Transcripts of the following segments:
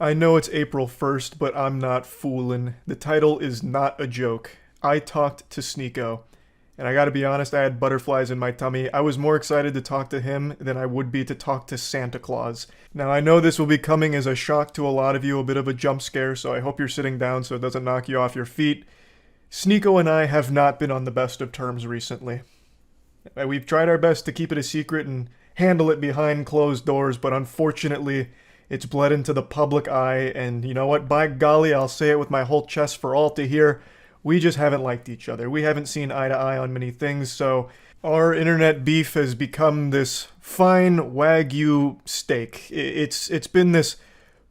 I know it's April 1st, but I'm not foolin'. The title is not a joke. I talked to Sneako. And I gotta be honest, I had butterflies in my tummy. I was more excited to talk to him than I would be to talk to Santa Claus. Now, I know this will be coming as a shock to a lot of you, a bit of a jump scare, so I hope you're sitting down so it doesn't knock you off your feet. Sneako and I have not been on the best of terms recently. We've tried our best to keep it a secret and handle it behind closed doors, but unfortunately, it's bled into the public eye, and you know what? By golly, I'll say it with my whole chest for all to hear. We just haven't liked each other. We haven't seen eye to eye on many things, so our internet beef has become this fine Wagyu steak. It's been this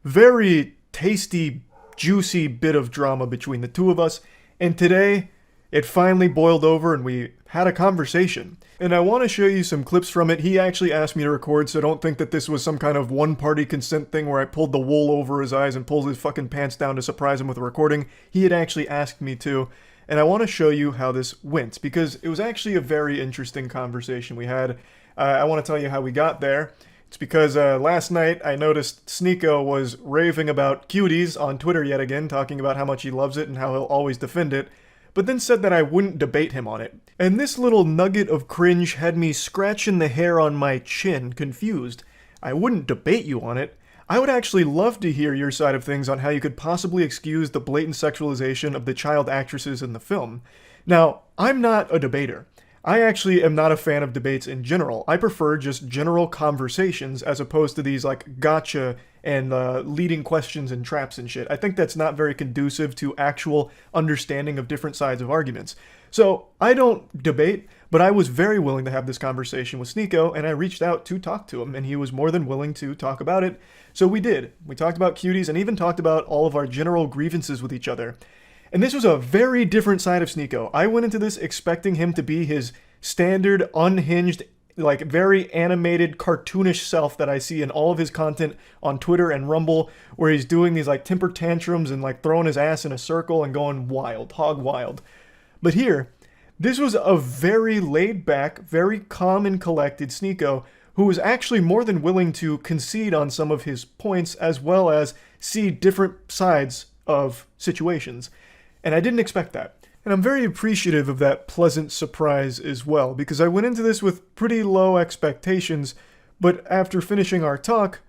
very tasty, juicy bit of drama between the two of us, and today it finally boiled over and we had a conversation. And I want to show you some clips from it. He actually asked me to record, so don't think that this was some kind of one-party consent thing where I pulled the wool over his eyes and pulled his fucking pants down to surprise him with a recording. He had actually asked me to, and I want to show you how this went, because it was actually a very interesting conversation we had. I want to tell you how we got there. It's because last night I noticed Sneako was raving about Cuties on Twitter yet again, talking about how much he loves it and how he'll always defend it, but then said that I wouldn't debate him on it. And this little nugget of cringe had me scratching the hair on my chin, confused. I wouldn't debate you on it. I would actually love to hear your side of things on how you could possibly excuse the blatant sexualization of the child actresses in the film. Now, I'm not a debater. I actually am not a fan of debates in general. I prefer just general conversations as opposed to these like gotcha and leading questions and traps and shit. I think that's not very conducive to actual understanding of different sides of arguments. So I don't debate, but I was very willing to have this conversation with Sneako, and I reached out to talk to him, and he was more than willing to talk about it. So we did. We talked about Cuties and even talked about all of our general grievances with each other. And this was a very different side of Sneako. I went into this expecting him to be his standard, unhinged, like very animated, cartoonish self that I see in all of his content on Twitter and Rumble, where he's doing these like temper tantrums and like throwing his ass in a circle and going wild, hog wild. But here, this was a very laid back, very calm and collected Sneako who was actually more than willing to concede on some of his points as well as see different sides of situations. And I didn't expect that. And I'm very appreciative of that pleasant surprise as well, because I went into this with pretty low expectations, but after finishing our talk,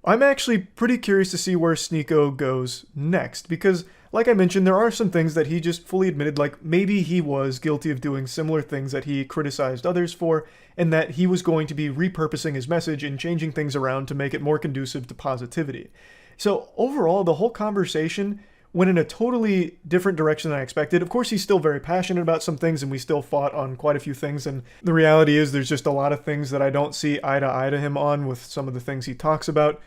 I'm actually pretty curious to see where Sneako goes next, because like I mentioned, there are some things that he just fully admitted, like maybe he was guilty of doing similar things that he criticized others for, and that he was going to be repurposing his message and changing things around to make it more conducive to positivity. So overall, the whole conversation went in a totally different direction than I expected. Of course, he's still very passionate about some things, and we still fought on quite a few things, and the reality is there's just a lot of things that I don't see eye to him on with some of the things he talks about.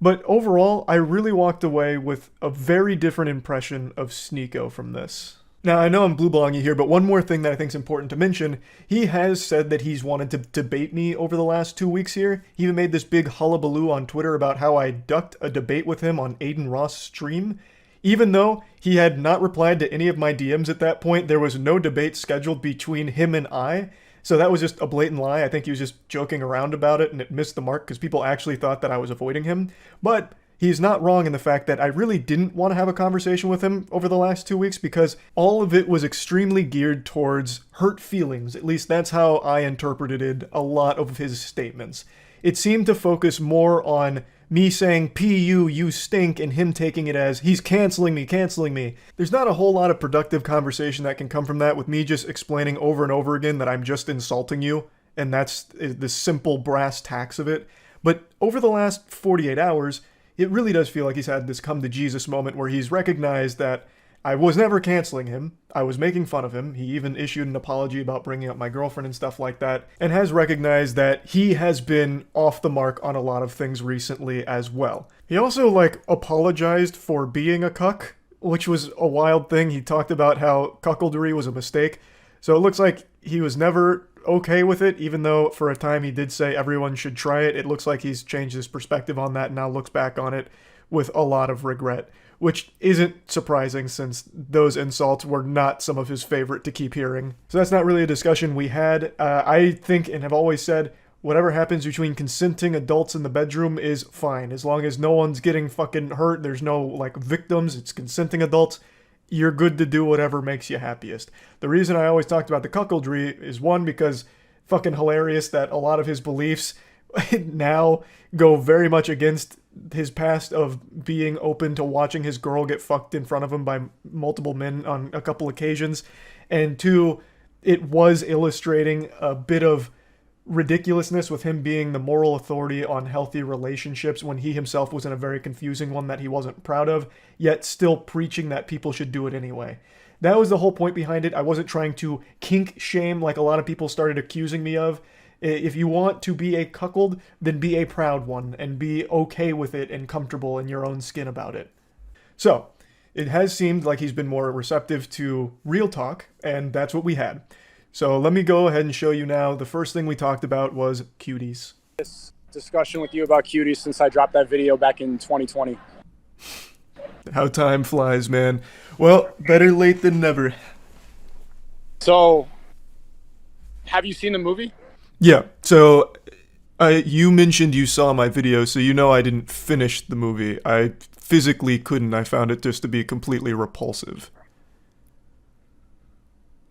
But overall, I really walked away with a very different impression of Sneako from this. Now, I know I'm blue-balling you here, but one more thing that I think is important to mention, he has said that he's wanted to debate me over the last 2 weeks here. He even made this big hullabaloo on Twitter about how I ducked a debate with him on Aiden Ross' stream. Even though he had not replied to any of my DMs at that point, there was no debate scheduled between him and I. So that was just a blatant lie. I think he was just joking around about it and it missed the mark because people actually thought that I was avoiding him. But he's not wrong in the fact that I really didn't want to have a conversation with him over the last 2 weeks because all of it was extremely geared towards hurt feelings. At least that's how I interpreted a lot of his statements. It seemed to focus more on me saying, P.U., you stink, and him taking it as, he's canceling me. There's not a whole lot of productive conversation that can come from that with me just explaining over and over again that I'm just insulting you, and that's the simple brass tacks of it. But over the last 48 hours, it really does feel like he's had this come to Jesus moment where he's recognized that I was never canceling him. I was making fun of him. He even issued an apology about bringing up my girlfriend and stuff like that, and has recognized that he has been off the mark on a lot of things recently as well. He also, apologized for being a cuck, which was a wild thing. He talked about how cuckoldry was a mistake. So it looks like he was never okay with it, even though for a time he did say everyone should try it. It looks like he's changed his perspective on that and now looks back on it with a lot of regret, which isn't surprising since those insults were not some of his favorite to keep hearing. So that's not really a discussion we had. I think and have always said whatever happens between consenting adults in the bedroom is fine. As long as no one's getting fucking hurt, there's no like victims, it's consenting adults, you're good to do whatever makes you happiest. The reason I always talked about the cuckoldry is one, because fucking hilarious that a lot of his beliefs now go very much against his past of being open to watching his girl get fucked in front of him by multiple men on a couple occasions. And two, it was illustrating a bit of ridiculousness with him being the moral authority on healthy relationships when he himself was in a very confusing one that he wasn't proud of, yet still preaching that people should do it anyway. That was the whole point behind it. I wasn't trying to kink shame like a lot of people started accusing me of. If you want to be a cuckold, then be a proud one and be okay with it and comfortable in your own skin about it. So, it has seemed like he's been more receptive to real talk, and that's what we had. So let me go ahead and show you now. The first thing we talked about was Cuties. This discussion with you about Cuties since I dropped that video back in 2020. How time flies, man. Well, better late than never. So, have you seen the movie? Yeah, so you mentioned you saw my video, so you know I didn't finish the movie. I physically couldn't. I found it just to be completely repulsive.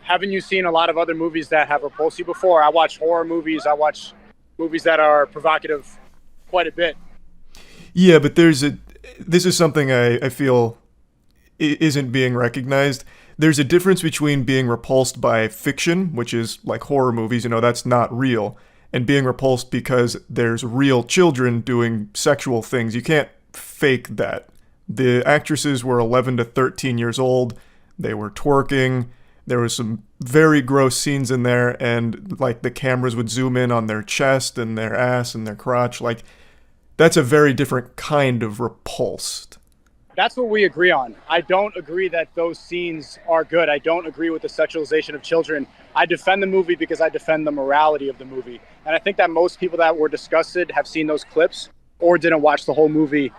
Haven't you seen a lot of other movies that have repulsed you before? I watch horror movies. I watch movies that are provocative quite a bit. Yeah, but this is something I feel isn't being recognized. There's a difference between being repulsed by fiction, which is like horror movies, that's not real, and being repulsed because there's real children doing sexual things. You can't fake that. The actresses were 11 to 13 years old. They were twerking. There was some very gross scenes in there, and like the cameras would zoom in on their chest and their ass and their crotch. Like, that's a very different kind of repulsed. That's what we agree on. I don't agree that those scenes are good. I don't agree with the sexualization of children. I defend the movie because I defend the morality of the movie. And I think that most people that were disgusted have seen those clips or didn't watch the whole movie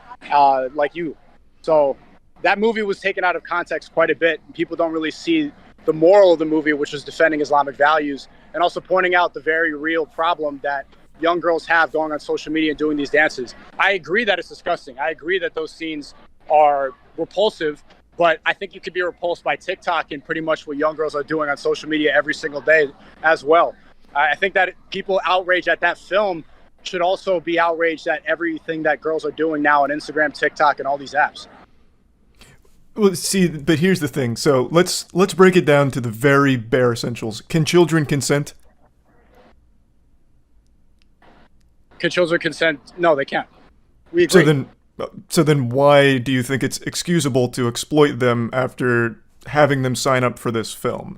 like you. So that movie was taken out of context quite a bit. People don't really see the moral of the movie, which is defending Islamic values and also pointing out the very real problem that young girls have going on social media and doing these dances. I agree that it's disgusting. I agree that those scenes are repulsive, but I think you could be repulsed by TikTok and pretty much what young girls are doing on social media every single day as well. I think that people outraged at that film should also be outraged at everything that girls are doing now on Instagram, TikTok, and all these apps. Well, see, but here's the thing. So let's break it down to the very bare essentials. Can children consent? Can children consent? No, they can't. We agree. So then why do you think it's excusable to exploit them after having them sign up for this film?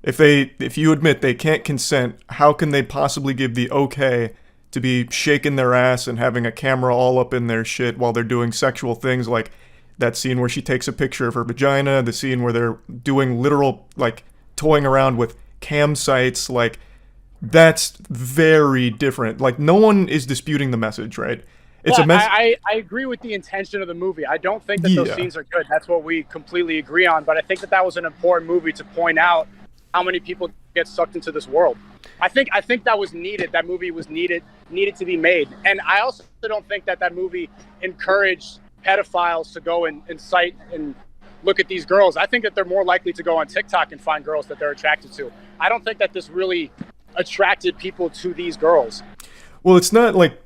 If you admit they can't consent, how can they possibly give the okay to be shaking their ass and having a camera all up in their shit while they're doing sexual things, like that scene where she takes a picture of her vagina, the scene where they're doing literal, like, toying around with cam sites, like, that's very different. Like, no one is disputing the message, right? It's I agree with the intention of the movie. I don't think that those scenes are good. That's what we completely agree on. But I think that was an important movie to point out how many people get sucked into this world. I think that was needed. That movie was needed to be made. And I also don't think that movie encouraged pedophiles to go and cite and look at these girls. I think that they're more likely to go on TikTok and find girls that they're attracted to. I don't think that this really attracted people to these girls. Well, it's not like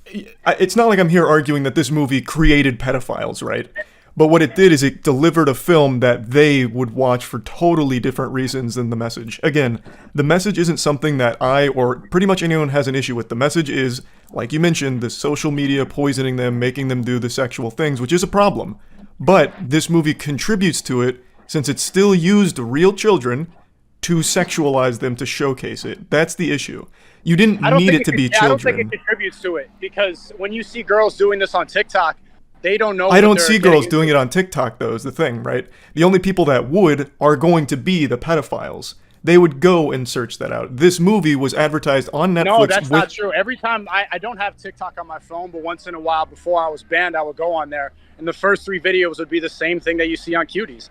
I'm here arguing that this movie created pedophiles, right? But what it did is it delivered a film that they would watch for totally different reasons than the message. Again, the message isn't something that I or pretty much anyone has an issue with. The message is, like you mentioned, the social media poisoning them, making them do the sexual things, which is a problem. But this movie contributes to it since it still used real children to sexualize them to showcase it. That's the issue. You didn't need it to be children. I don't think it contributes to it because when you see girls doing this on TikTok, they don't know. I don't see girls doing it on TikTok, though, is the thing, right? The only people that would are going to be the pedophiles. They would go and search that out. This movie was advertised on Netflix. No, that's not true. Every time, I don't have TikTok on my phone, but once in a while before I was banned, I would go on there, and the first 3 videos would be the same thing that you see on Cuties.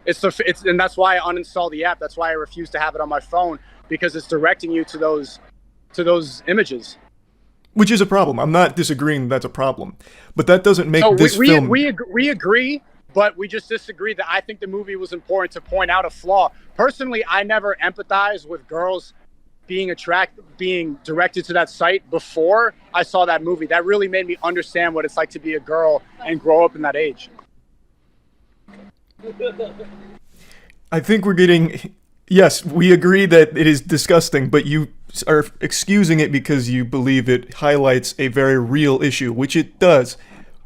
And that's why I uninstalled the app. That's why I refuse to have it on my phone, because it's directing you to those to those images. Which is a problem. I'm not disagreeing that's a problem. But that doesn't make this film... We agree, but we just disagree that I think the movie was important to point out a flaw. Personally, I never empathized with girls being directed to that site before I saw that movie. That really made me understand what it's like to be a girl and grow up in that age. I think we're getting... Yes, we agree that it is disgusting, but you are excusing it because you believe it highlights a very real issue, which it does,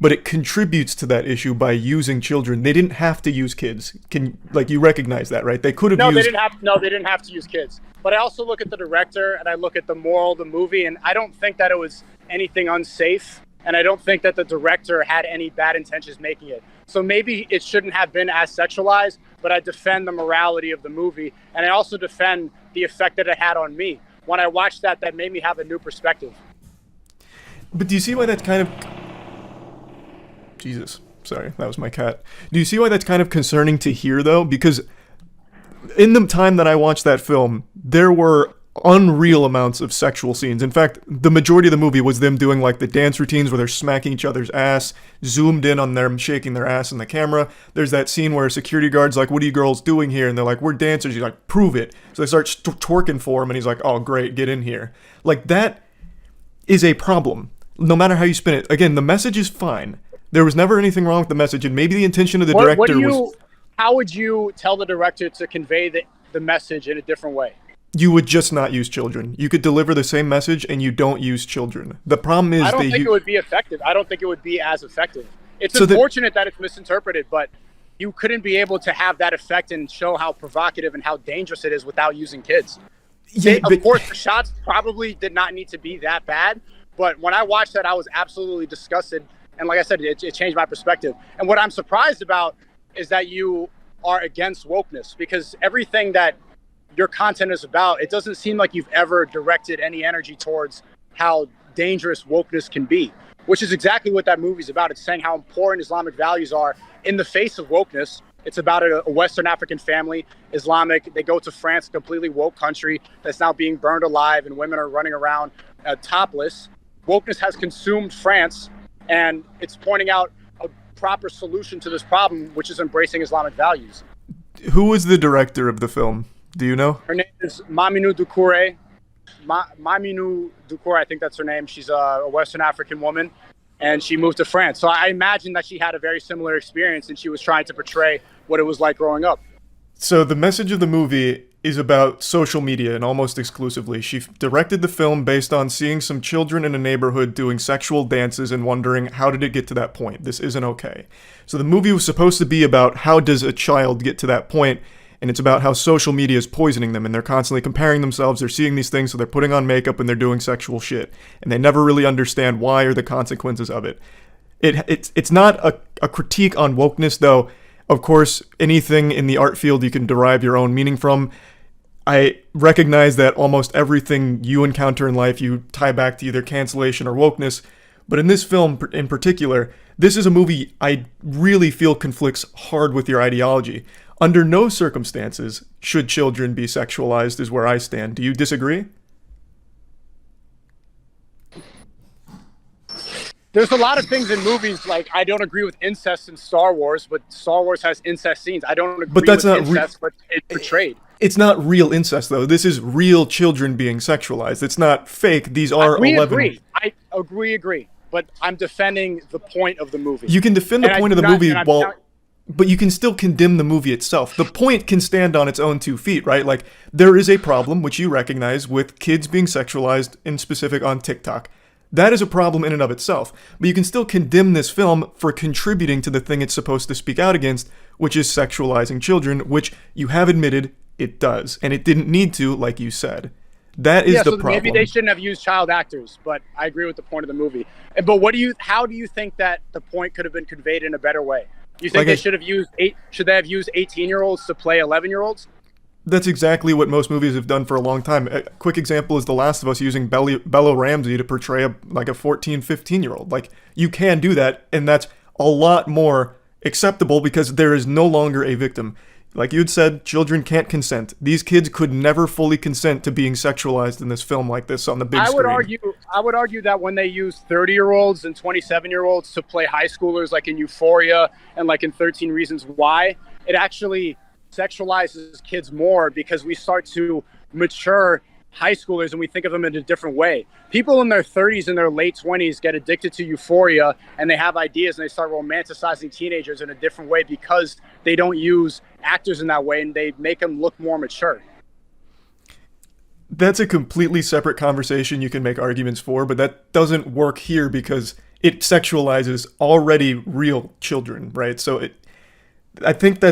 but it contributes to that issue by using children. They didn't have to use kids. You recognize that, right? They could have used... They didn't have to use kids. But I also look at the director and I look at the moral of the movie, and I don't think that it was anything unsafe, and I don't think that the director had any bad intentions making it. So maybe it shouldn't have been as sexualized, but I defend the morality of the movie, and I also defend the effect that it had on me. When I watched that made me have a new perspective. But do you see why that's kind of... Jesus, sorry, that was my cat. Do you see why that's kind of concerning to hear, though? Because in the time that I watched that film, there were unreal amounts of sexual scenes. In fact, the majority of the movie was them doing like the dance routines where they're smacking each other's ass, zoomed in on them shaking their ass in the camera. There's that scene where a security guard's like, "What are you girls doing here?" And they're like, "We're dancers." He's like, "Prove it." So they start twerking for him, and he's like, "Oh, great, get in here." Like, that is a problem, no matter how you spin it. Again, the message is fine. There was never anything wrong with the message, and maybe the intention of the director was... How would you tell the director to convey the message in a different way? You would just not use children. You could deliver the same message and you don't use children. The problem is I don't think it would be effective. I don't think it would be as effective. It's so unfortunate that it's misinterpreted, but you couldn't be able to have that effect and show how provocative and how dangerous it is without using kids. Yeah, of course, the shots probably did not need to be that bad, but when I watched that, I was absolutely disgusted. And like I said, it changed my perspective. And what I'm surprised about is that you are against wokeness, because everything that your content is about, it doesn't seem like you've ever directed any energy towards how dangerous wokeness can be, which is exactly what that movie's about. It's saying how important Islamic values are in the face of wokeness. It's about a Western African family, Islamic. They go to France, a completely woke country that's now being burned alive, and women are running around topless. Wokeness has consumed France, and it's pointing out a proper solution to this problem, which is embracing Islamic values. Who was the director of the film? Do you know? Her name is Maminu Doucouré. Maminu Doucouré, I think that's her name. She's a Western African woman, and she moved to France. So I imagine that she had a very similar experience, and she was trying to portray what it was like growing up. So the message of the movie is about social media, and almost exclusively. She directed the film based on seeing some children in a neighborhood doing sexual dances and wondering, how did it get to that point? This isn't okay. So the movie was supposed to be about how does a child get to that point, and it's about how social media is poisoning them, and they're constantly comparing themselves. They're seeing these things, so they're putting on makeup and they're doing sexual shit, and they never really understand why or the consequences of it. It's not a critique on wokeness, though. Of course, anything in the art field you can derive your own meaning from. I recognize that almost everything you encounter in life you tie back to either cancellation or wokeness, but in this film in particular, this is a movie I really feel conflicts hard with your ideology. Under no circumstances should children be sexualized, is where I stand. Do you disagree? There's a lot of things in movies, like I don't agree with incest in Star Wars, but Star Wars has incest scenes. I don't agree with incest, but it's portrayed. It's not real incest, though. This is real children being sexualized. It's not fake. These are 11... I agree. But I'm defending the point of the movie. You can defend the point of the movie but you can still condemn the movie itself. The point can stand on its own 2 feet, right? Like, there is a problem, which you recognize, with kids being sexualized, in specific on TikTok. That is a problem in and of itself. But you can still condemn this film for contributing to the thing it's supposed to speak out against, which is sexualizing children, which you have admitted it does. And it didn't need to, like you said. That is the problem. Maybe they shouldn't have used child actors, but I agree with the point of the movie. But how do you think that the point could have been conveyed in a better way? You think should they have used 18-year-olds to play 11-year-olds? That's exactly what most movies have done for a long time. A quick example is The Last of Us using Bella Ramsey to portray a 14, 15-year-old. Like, you can do that, and that's a lot more acceptable because there is no longer a victim. Like you'd said, children can't consent. These kids could never fully consent to being sexualized in this film like this on the big screen. I would argue that when they use 30-year-olds and 27-year-olds to play high schoolers, like in Euphoria and like in 13 Reasons Why, it actually sexualizes kids more because we start to mature high schoolers and we think of them in a different way. People in their 30s and their late 20s get addicted to Euphoria and they have ideas and they start romanticizing teenagers in a different way because they don't use actors in that way and they make them look more mature. That's a completely separate conversation you can make arguments for, but that doesn't work here because it sexualizes already real children, right? So I think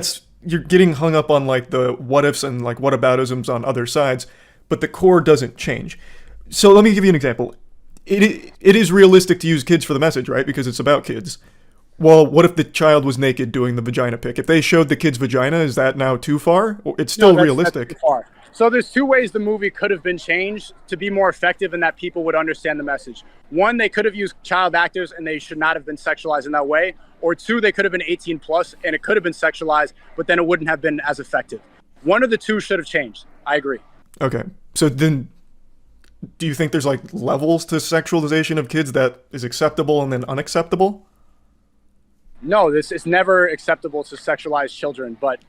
you're getting hung up on like the what ifs and like whataboutisms on other sides, but the core doesn't change. So let me give you an example. It is realistic to use kids for the message, right? Because it's about kids. Well, what if the child was naked doing the vagina pic? If they showed the kid's vagina, is that now too far? It's still realistic. That's too far. So there's two ways the movie could have been changed to be more effective and that people would understand the message. One, they could have used child actors and they should not have been sexualized in that way. Or two, they could have been 18 plus and it could have been sexualized, but then it wouldn't have been as effective. One of the two should have changed. I agree. Okay. So then do you think there's like levels to sexualization of kids that is acceptable and then unacceptable? No, this is never acceptable to sexualize children, but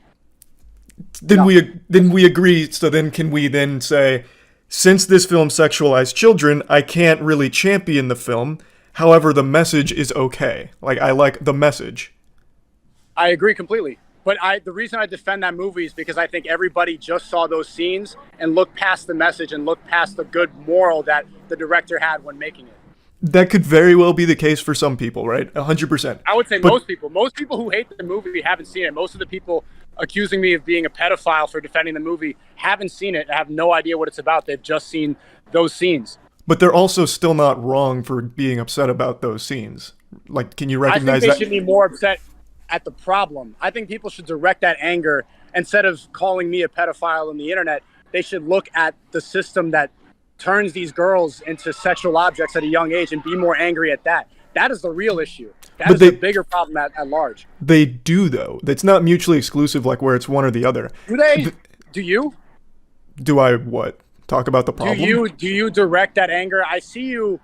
then we agree. So then can we then say, since this film sexualized children, I can't really champion the film. However, the message is okay. Like I like the message. I agree completely. But the reason I defend that movie is because I think everybody just saw those scenes and looked past the message and looked past the good moral that the director had when making it. That could very well be the case for some people, right? 100%. I would say most people. Most people who hate the movie haven't seen it. Most of the people accusing me of being a pedophile for defending the movie haven't seen it and have no idea what it's about. They've just seen those scenes. But they're also still not wrong for being upset about those scenes. Like, can you recognize that? I think they should be more upset at the problem. I think people should direct that anger instead of calling me a pedophile on the internet. They should look at the system that turns these girls into sexual objects at a young age and be more angry at that. That is the real issue. That is the bigger problem at large. They do, though. It's not mutually exclusive, like where it's one or the other. Do they? Do you? Do I what? Talk about the problem? Do you direct that anger? I see you.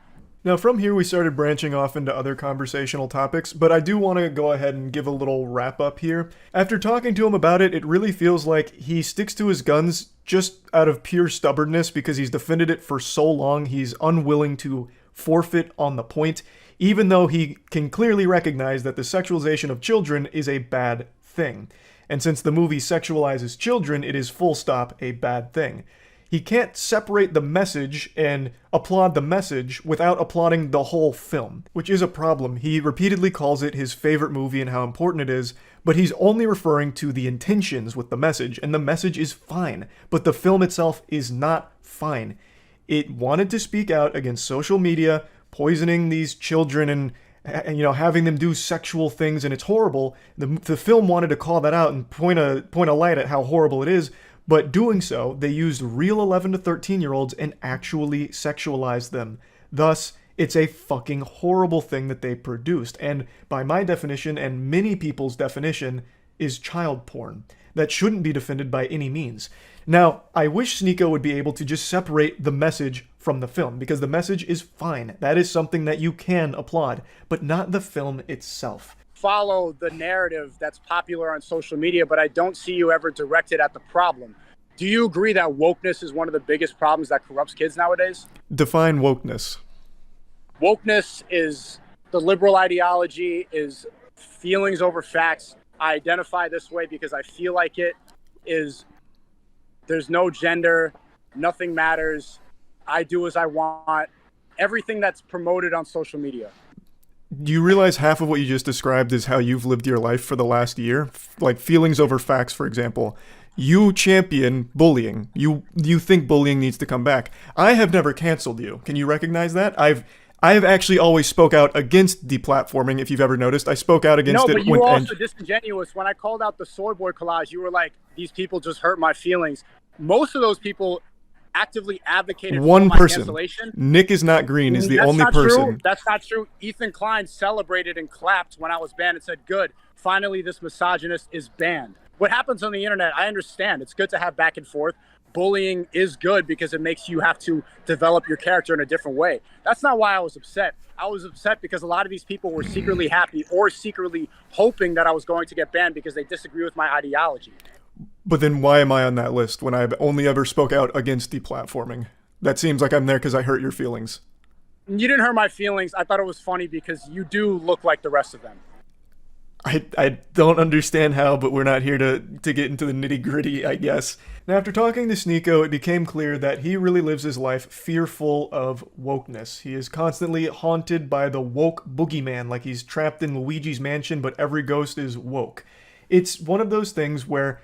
Now, from here, we started branching off into other conversational topics, but I do want to go ahead and give a little wrap-up here. After talking to him about it, it really feels like he sticks to his guns just out of pure stubbornness because he's defended it for so long. He's unwilling to forfeit on the point, even though he can clearly recognize that the sexualization of children is a bad thing. And since the movie sexualizes children, it is full stop a bad thing. He can't separate the message and applaud the message without applauding the whole film, which is a problem. He repeatedly calls it his favorite movie and how important it is, but he's only referring to the intentions with the message, and the message is fine, but the film itself is not fine. It wanted to speak out against social media, poisoning these children and having them do sexual things, and it's horrible. The film wanted to call that out and point a light at how horrible it is, but doing so, they used real 11 to 13-year-olds and actually sexualized them. Thus, it's a fucking horrible thing that they produced, and by my definition and many people's definition, is child porn. That shouldn't be defended by any means. Now, I wish Sneako would be able to just separate the message from the film, because the message is fine. That is something that you can applaud, but not the film itself. Follow the narrative that's popular on social media, but I don't see you ever directed at the problem. Do you agree that wokeness is one of the biggest problems that corrupts kids nowadays? Define wokeness. Wokeness is the liberal ideology, is feelings over facts. I identify this way because I feel like it is, there's no gender, nothing matters, I do as I want, everything that's promoted on social media. Do you realize half of what you just described is how you've lived your life for the last year? Like feelings over facts, for example. You champion bullying. You think bullying needs to come back. I have never canceled you. Can you recognize that? I've actually always spoke out against deplatforming, if you've ever noticed. I spoke out against it. No, but you were also disingenuous. When I called out the soy boy collage, you were like, these people just hurt my feelings. Most of those people actively advocated for my cancellation. Nick is not green is the only person. True. That's not true. Ethan Klein celebrated and clapped when I was banned and said, good, finally this misogynist is banned. What happens on the internet, I understand. It's good to have back and forth. Bullying is good because it makes you have to develop your character in a different way. That's not why I was upset. I was upset because a lot of these people were secretly happy or secretly hoping that I was going to get banned because they disagree with my ideology. But then why am I on that list when I've only ever spoke out against deplatforming? That seems like I'm there because I hurt your feelings. You didn't hurt my feelings. I thought it was funny because you do look like the rest of them. I don't understand how, but we're not here to get into the nitty gritty, I guess. Now, after talking to Sneako, it became clear that he really lives his life fearful of wokeness. He is constantly haunted by the woke boogeyman, like he's trapped in Luigi's mansion, but every ghost is woke. It's one of those things where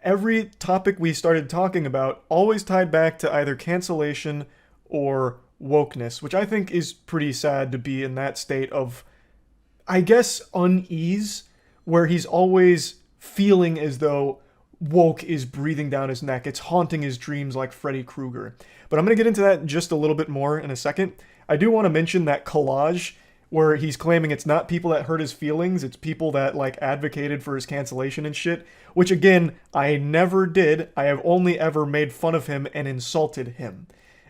every topic we started talking about always tied back to either cancellation or wokeness, which I think is pretty sad to be in that state of, I guess, unease, where he's always feeling as though woke is breathing down his neck. It's haunting his dreams like Freddy Krueger. But I'm going to get into that just a little bit more in a second. I do want to mention that collage where he's claiming it's not people that hurt his feelings, it's people that like advocated for his cancellation and shit, which again, I never did. I have only ever made fun of him and insulted him.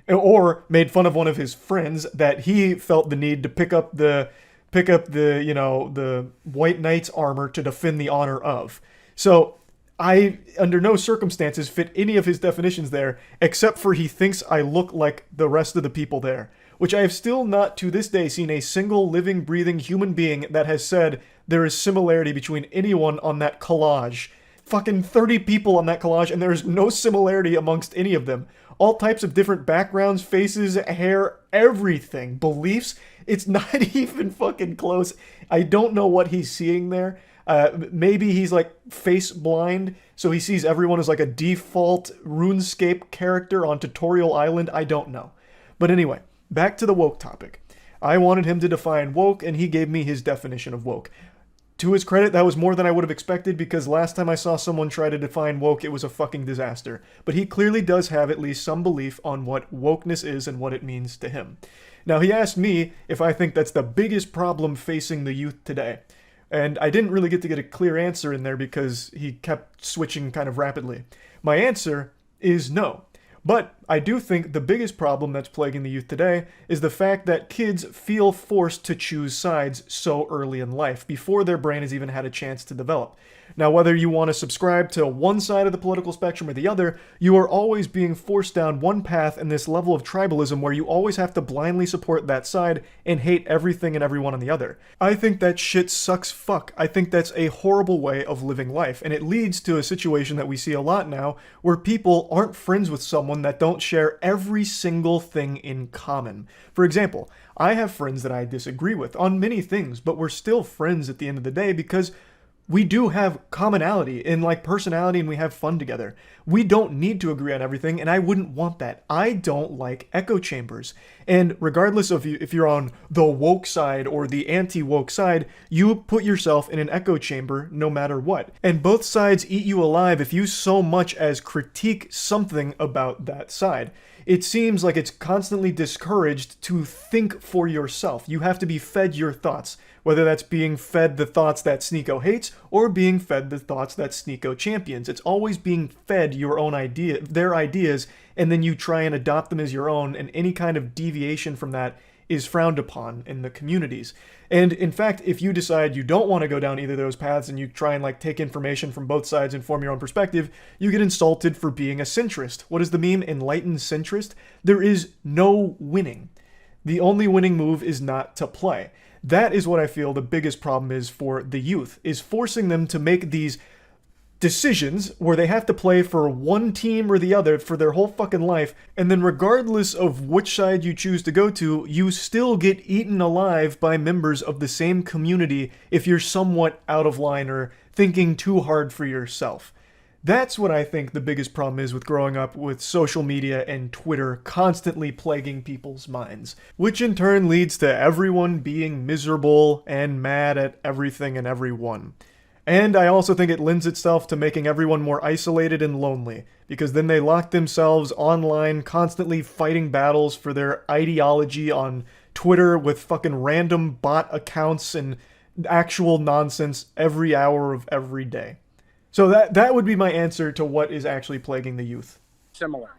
Or made fun of one of his friends that he felt the need to pick up the the White Knight's armor to defend the honor of. So I, under no circumstances, fit any of his definitions there, except for he thinks I look like the rest of the people there, which I have still not to this day seen a single living, breathing human being that has said there is similarity between anyone on that collage. Fucking 30 people on that collage, and there is no similarity amongst any of them. All types of different backgrounds, faces, hair, everything, beliefs. It's not even fucking close. I don't know what he's seeing there. Maybe he's like face blind, so he sees everyone as like a default RuneScape character on Tutorial Island. I don't know. But anyway, back to the woke topic. I wanted him to define woke, and he gave me his definition of woke. To his credit, that was more than I would have expected, because last time I saw someone try to define woke, it was a fucking disaster. But he clearly does have at least some belief on what wokeness is and what it means to him. Now, he asked me if I think that's the biggest problem facing the youth today. And I didn't really get to get a clear answer in there because he kept switching kind of rapidly. My answer is no. But I do think the biggest problem that's plaguing the youth today is the fact that kids feel forced to choose sides so early in life, before their brain has even had a chance to develop. Now, whether you want to subscribe to one side of the political spectrum or the other, you are always being forced down one path in this level of tribalism where you always have to blindly support that side and hate everything and everyone on the other. I think that shit sucks fuck. I think that's a horrible way of living life, and it leads to a situation that we see a lot now where people aren't friends with someone that don't share every single thing in common. For example, I have friends that I disagree with on many things, but we're still friends at the end of the day because we do have commonality in like personality, and we have fun together. We don't need to agree on everything, and I wouldn't want that. I don't like echo chambers. And regardless of if you're on the woke side or the anti-woke side, you put yourself in an echo chamber no matter what. And both sides eat you alive if you so much as critique something about that side. It seems like it's constantly discouraged to think for yourself. You have to be fed your thoughts, whether that's being fed the thoughts that Sneako hates or being fed the thoughts that Sneako champions. It's always being fed your own idea, their ideas, and then you try and adopt them as your own, and any kind of deviation from that is frowned upon in the communities. And in fact, if you decide you don't want to go down either of those paths and you try and like take information from both sides and form your own perspective, you get insulted for being a centrist. What is the meme? Enlightened centrist? There is no winning. The only winning move is not to play. That is what I feel the biggest problem is for the youth, is forcing them to make these decisions where they have to play for one team or the other for their whole fucking life, and then regardless of which side you choose to go to, you still get eaten alive by members of the same community if you're somewhat out of line or thinking too hard for yourself. That's what I think the biggest problem is with growing up with social media and Twitter constantly plaguing people's minds, which in turn leads to everyone being miserable and mad at everything and everyone. And I also think it lends itself to making everyone more isolated and lonely, because then they lock themselves online, constantly fighting battles for their ideology on Twitter with fucking random bot accounts and actual nonsense every hour of every day. So that would be my answer to what is actually plaguing the youth. Similar.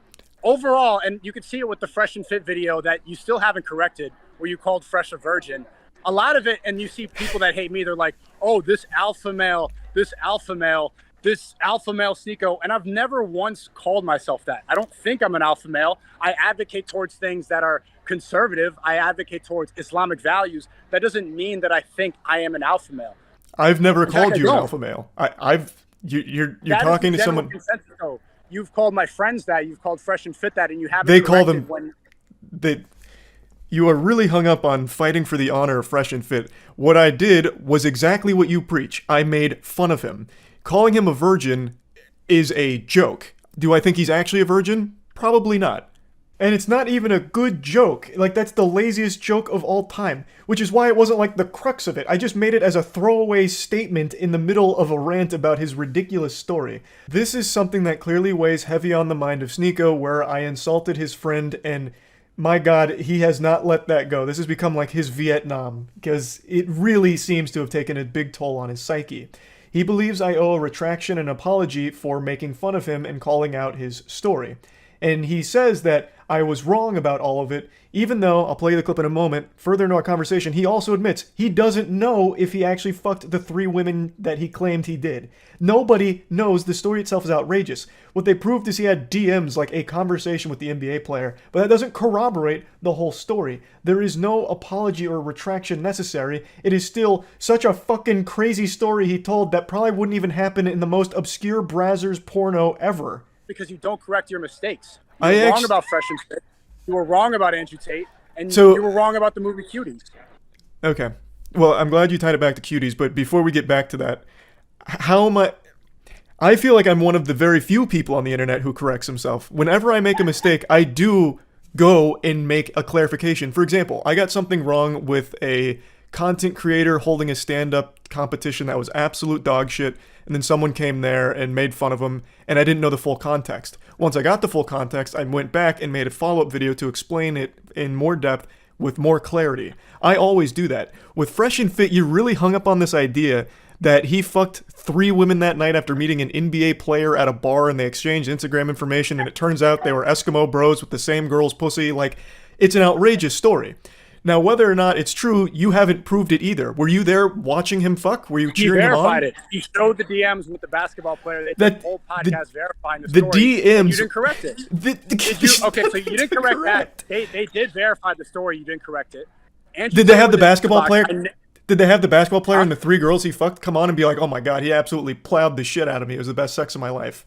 Overall, and you can see it with the Fresh and Fit video that you still haven't corrected, where you called Fresh a virgin. A lot of it, and you see people that hate me, they're like, oh, this alpha male, this alpha male, this alpha male Sneako. And I've never once called myself that. I don't think I'm an alpha male. I advocate towards things that are conservative. I advocate towards Islamic values. That doesn't mean that I think I am an alpha male. I've never called you an alpha male. You're talking to someone. Though. You've called my friends that. You've called Fresh and Fit that, and you haven't. They call them. You are really hung up on fighting for the honor of Fresh and Fit. What I did was exactly what you preach. I made fun of him. Calling him a virgin is a joke. Do I think he's actually a virgin? Probably not. And it's not even a good joke. Like, that's the laziest joke of all time. Which is why it wasn't like the crux of it. I just made it as a throwaway statement in the middle of a rant about his ridiculous story. This is something that clearly weighs heavy on the mind of Sneako, where I insulted his friend, and my God, he has not let that go. This has become like his Vietnam, because it really seems to have taken a big toll on his psyche. He believes I owe a retraction and apology for making fun of him and calling out his story. And he says that I was wrong about all of it, even though, I'll play the clip in a moment, further into our conversation, he also admits he doesn't know if he actually fucked the 3 women that he claimed he did. Nobody knows. The story itself is outrageous. What they proved is he had DMs, like a conversation with the NBA player, but that doesn't corroborate the whole story. There is no apology or retraction necessary. It is still such a fucking crazy story he told that probably wouldn't even happen in the most obscure Brazzers porno ever. Because you don't correct your mistakes. You were wrong about Fresh and Fit. You were wrong about Andrew Tate. And you were wrong about the movie Cuties. Okay. Well, I'm glad you tied it back to Cuties, but before we get back to that, how am I feel like I'm one of the very few people on the internet who corrects himself. Whenever I make a mistake, I do go and make a clarification. For example, I got something wrong with a content creator holding a stand-up competition that was absolute dog shit, and then someone came there and made fun of him, and I didn't know the full context. Once I got the full context, I went back and made a follow-up video to explain it in more depth with more clarity. I always do that. With Fresh and Fit, you're really hung up on this idea that he fucked 3 women that night after meeting an NBA player at a bar, and they exchanged Instagram information, and it turns out they were Eskimo bros with the same girl's pussy. Like, it's an outrageous story. Now, whether or not it's true, you haven't proved it either. Were you there watching him fuck? Were you cheering him on? He verified it. He showed the DMs with the basketball player. They did the whole podcast verifying the story. The DMs. You didn't correct it. Okay, so you didn't correct that. They did verify the story. You didn't correct it. Did they have the basketball player? Did they have the basketball player and the 3 girls he fucked come on and be like, oh my God, he absolutely plowed the shit out of me. It was the best sex of my life.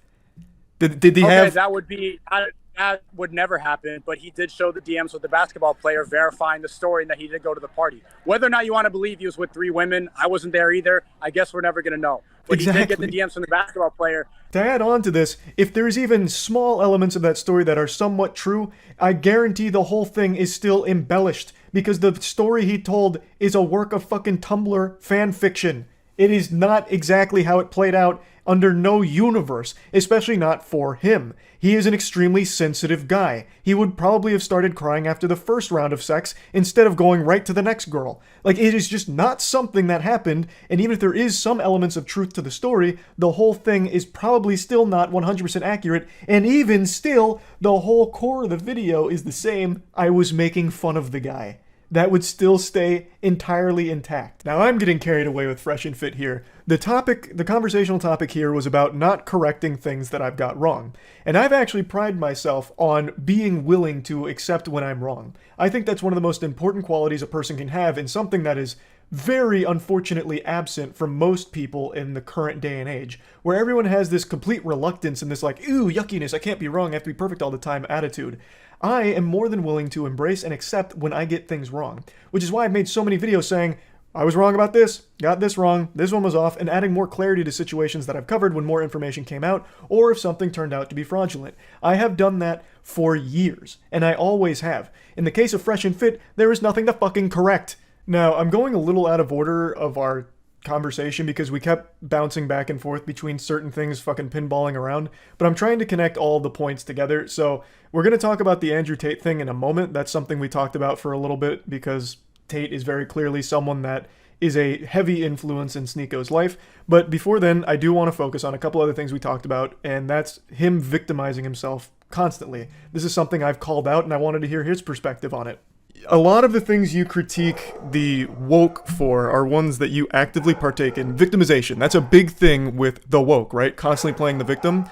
Did he have... That would never happen, but he did show the DMs with the basketball player verifying the story and that he did go to the party. Whether or not you want to believe he was with 3 women, I wasn't there either. I guess we're never going to know. But exactly. He did get the DMs from the basketball player. To add on to this, if there's even small elements of that story that are somewhat true, I guarantee the whole thing is still embellished, because the story he told is a work of fucking Tumblr fan fiction. It is not exactly how it played out under no universe, especially not for him. He is an extremely sensitive guy. He would probably have started crying after the first round of sex instead of going right to the next girl. Like, it is just not something that happened, and even if there is some elements of truth to the story, the whole thing is probably still not 100% accurate, and even still, the whole core of the video is the same. I was making fun of the guy. That would still stay entirely intact. Now, I'm getting carried away with Fresh and Fit here. The conversational topic here was about not correcting things that I've got wrong. And I've actually prided myself on being willing to accept when I'm wrong. I think that's one of the most important qualities a person can have, and something that is very unfortunately absent from most people in the current day and age, where everyone has this complete reluctance and this like, ooh, yuckiness, I can't be wrong, I have to be perfect all the time attitude. I am more than willing to embrace and accept when I get things wrong, which is why I've made so many videos saying, I was wrong about this, got this wrong, this one was off, and adding more clarity to situations that I've covered when more information came out, or if something turned out to be fraudulent. I have done that for years, and I always have. In the case of Fresh and Fit, there is nothing to fucking correct. Now, I'm going a little out of order of our conversation because we kept bouncing back and forth between certain things, fucking pinballing around, but I'm trying to connect all the points together. So we're going to talk about the Andrew Tate thing in a moment. That's something we talked about for a little bit because Tate is very clearly someone that is a heavy influence in Sneako's life. But before then, I do want to focus on a couple other things we talked about, and that's him victimizing himself constantly. This is something I've called out, and I wanted to hear his perspective on it. A lot of the things you critique the woke for are ones that you actively partake in. Victimization, that's a big thing with the woke, right? Constantly playing the victim.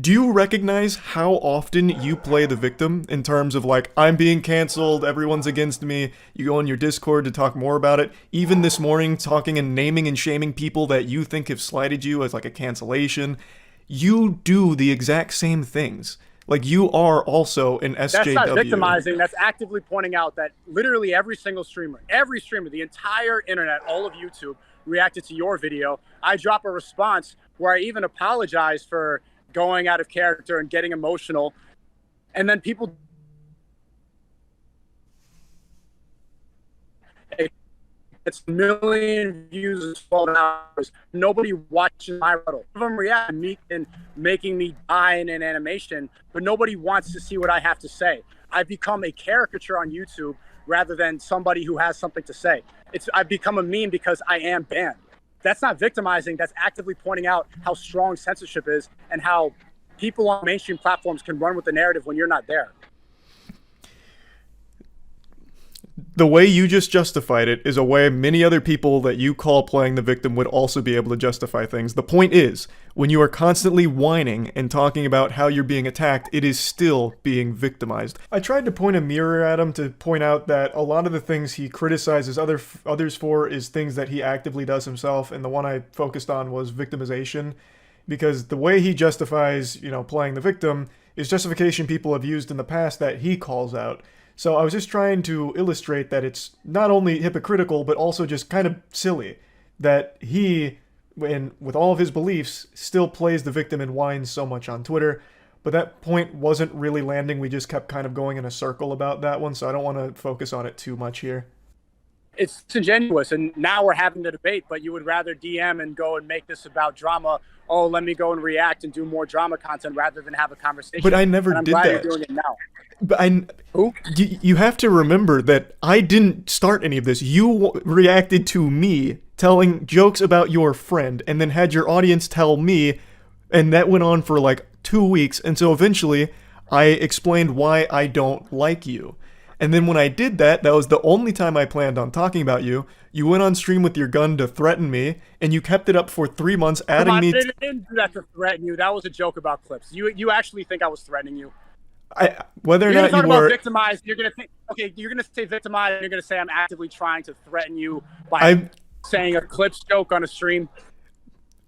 Do you recognize how often you play the victim in terms of like, I'm being canceled, everyone's against me, you go on your Discord to talk more about it, even this morning talking and naming and shaming people that you think have slighted you as like a cancellation? You do the exact same things. Like, you are also an SJW. That's not victimizing. That's actively pointing out that literally every streamer, the entire internet, all of YouTube reacted to your video. I drop a response where I even apologize for going out of character and getting emotional. And then people... It's a million views in 12 hours. Nobody watching my rebuttal. Some of them react to me and making me die in an animation, but nobody wants to see what I have to say. I've become a caricature on YouTube rather than somebody who has something to say. I've become a meme because I am banned. That's not victimizing. That's actively pointing out how strong censorship is and how people on mainstream platforms can run with the narrative when you're not there. The way you just justified it is a way many other people that you call playing the victim would also be able to justify things. The point is, when you are constantly whining and talking about how you're being attacked, it is still being victimized. I tried to point a mirror at him to point out that a lot of the things he criticizes others for is things that he actively does himself, and the one I focused on was victimization, because the way he justifies, playing the victim is justification people have used in the past that he calls out. So I was just trying to illustrate that it's not only hypocritical, but also just kind of silly that he, with all of his beliefs, still plays the victim and whines so much on Twitter. But that point wasn't really landing. We just kept kind of going in a circle about that one, so I don't want to focus on it too much here. It's disingenuous, and now we're having the debate, but you would rather DM and go and make this about drama. Oh, let me go and react and do more drama content rather than have a conversation. But I never did that. I'm glad you're doing it now. But you have to remember that I didn't start any of this. You reacted to me telling jokes about your friend and then had your audience tell me, and that went on for like 2 weeks. And so eventually I explained why I don't like you. And then when I did that, that was the only time I planned on talking about you. You went on stream with your gun to threaten me, and you kept it up for 3 months, adding me... I didn't do that to threaten you. That was a joke about clips. You actually think I was threatening you. Whether or not you were victimized, you're gonna think, okay, you're gonna say victimized, and you're gonna say I'm actively trying to threaten you by saying a clips joke on a stream.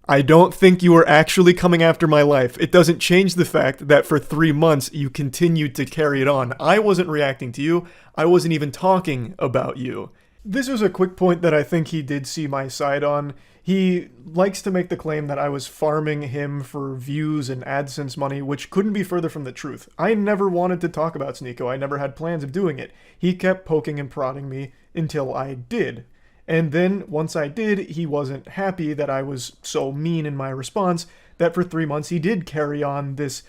I don't think you were actually coming after my life. It doesn't change the fact that for 3 months you continued to carry it on. I wasn't reacting to you. I wasn't even talking about you. This was a quick point that I think he did see my side on. He likes to make the claim that I was farming him for views and AdSense money, which couldn't be further from the truth. I never wanted to talk about Sneako. I never had plans of doing it. He kept poking and prodding me until I did. And then, once I did, he wasn't happy that I was so mean in my response that for 3 months he did carry on this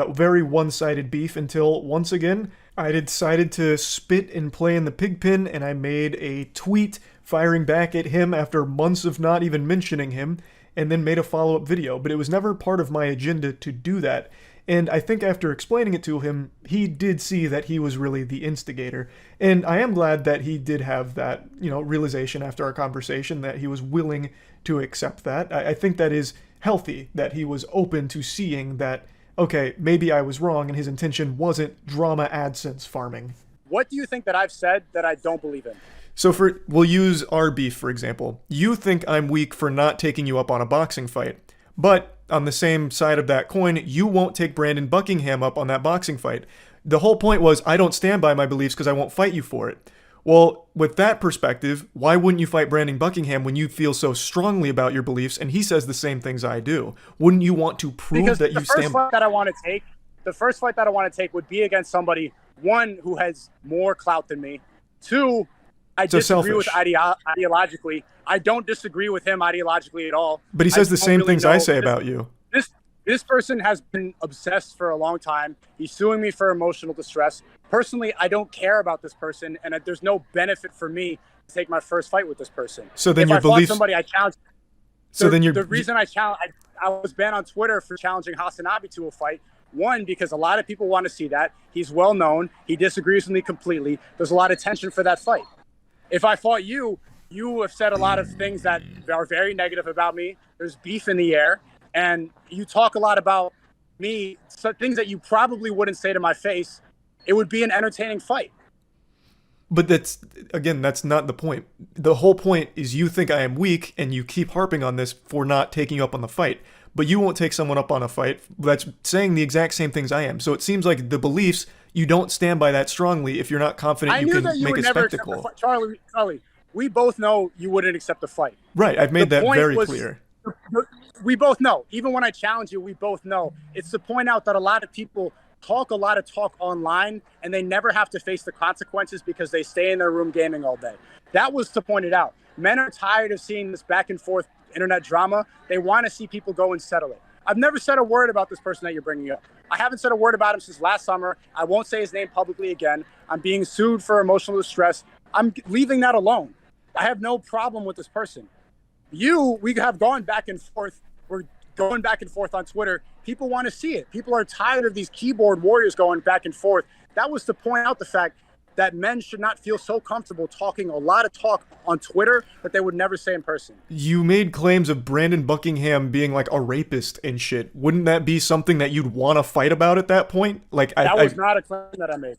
very one-sided beef until, once again, I decided to spit and play in the pig pen, and I made a tweet firing back at him after months of not even mentioning him, and then made a follow-up video. But it was never part of my agenda to do that. And I think after explaining it to him, he did see that he was really the instigator. And I am glad that he did have that, realization after our conversation, that he was willing to accept that. I think that is healthy, that he was open to seeing that, okay, maybe I was wrong and his intention wasn't drama AdSense farming. What do you think that I've said that I don't believe in? So we'll use our beef, for example. You think I'm weak for not taking you up on a boxing fight. But on the same side of that coin, you won't take Brandon Buckingham up on that boxing fight. The whole point was I don't stand by my beliefs because I won't fight you for it. Well, with that perspective, why wouldn't you fight Brandon Buckingham when you feel so strongly about your beliefs and he says the same things I do? Wouldn't you want to prove that you stand... The first fight that I want to take would be against somebody, one, who has more clout than me, two, I disagree with ideologically. I don't disagree with him ideologically at all. But he says the same things I say about you. This person has been obsessed for a long time. He's suing me for emotional distress. Personally, I don't care about this person, and there's no benefit for me take my first fight with this person. So then if your I fought beliefs. somebody, I challenged. So then The reason I was banned on Twitter for challenging Hasanabi to a fight. One, because a lot of people want to see that. He's well known. He disagrees with me completely. There's a lot of tension for that fight. If I fought you, you have said a lot of things that are very negative about me. There's beef in the air. And you talk a lot about me, so things that you probably wouldn't say to my face. It would be an entertaining fight. But that's not the point. The whole point is you think I am weak, and you keep harping on this for not taking you up on the fight. But you won't take someone up on a fight that's saying the exact same things I am. So it seems like the beliefs, you don't stand by that strongly if you're not confident you can make a spectacle. Charlie, we both know you wouldn't accept the fight. Right, I've made that very clear. We both know. Even when I challenge you, we both know. It's to point out that a lot of people talk a lot of talk online, and they never have to face the consequences because they stay in their room gaming all day. That was to point it out. Men are tired of seeing this back and forth internet drama. They want to see people go and settle it. I've never said a word about this person that you're bringing up. I haven't said a word about him since last summer. I won't say his name publicly again. I'm being sued for emotional distress. I'm leaving that alone. I have no problem with this person. We have gone back and forth. We're going back and forth on Twitter. People want to see it. People are tired of these keyboard warriors going back and forth. That was to point out the fact that men should not feel so comfortable talking a lot of talk on Twitter that they would never say in person. You made claims of Brandon Buckingham being like a rapist and shit. Wouldn't that be something that you'd want to fight about at that point? Like that was not a claim that I made.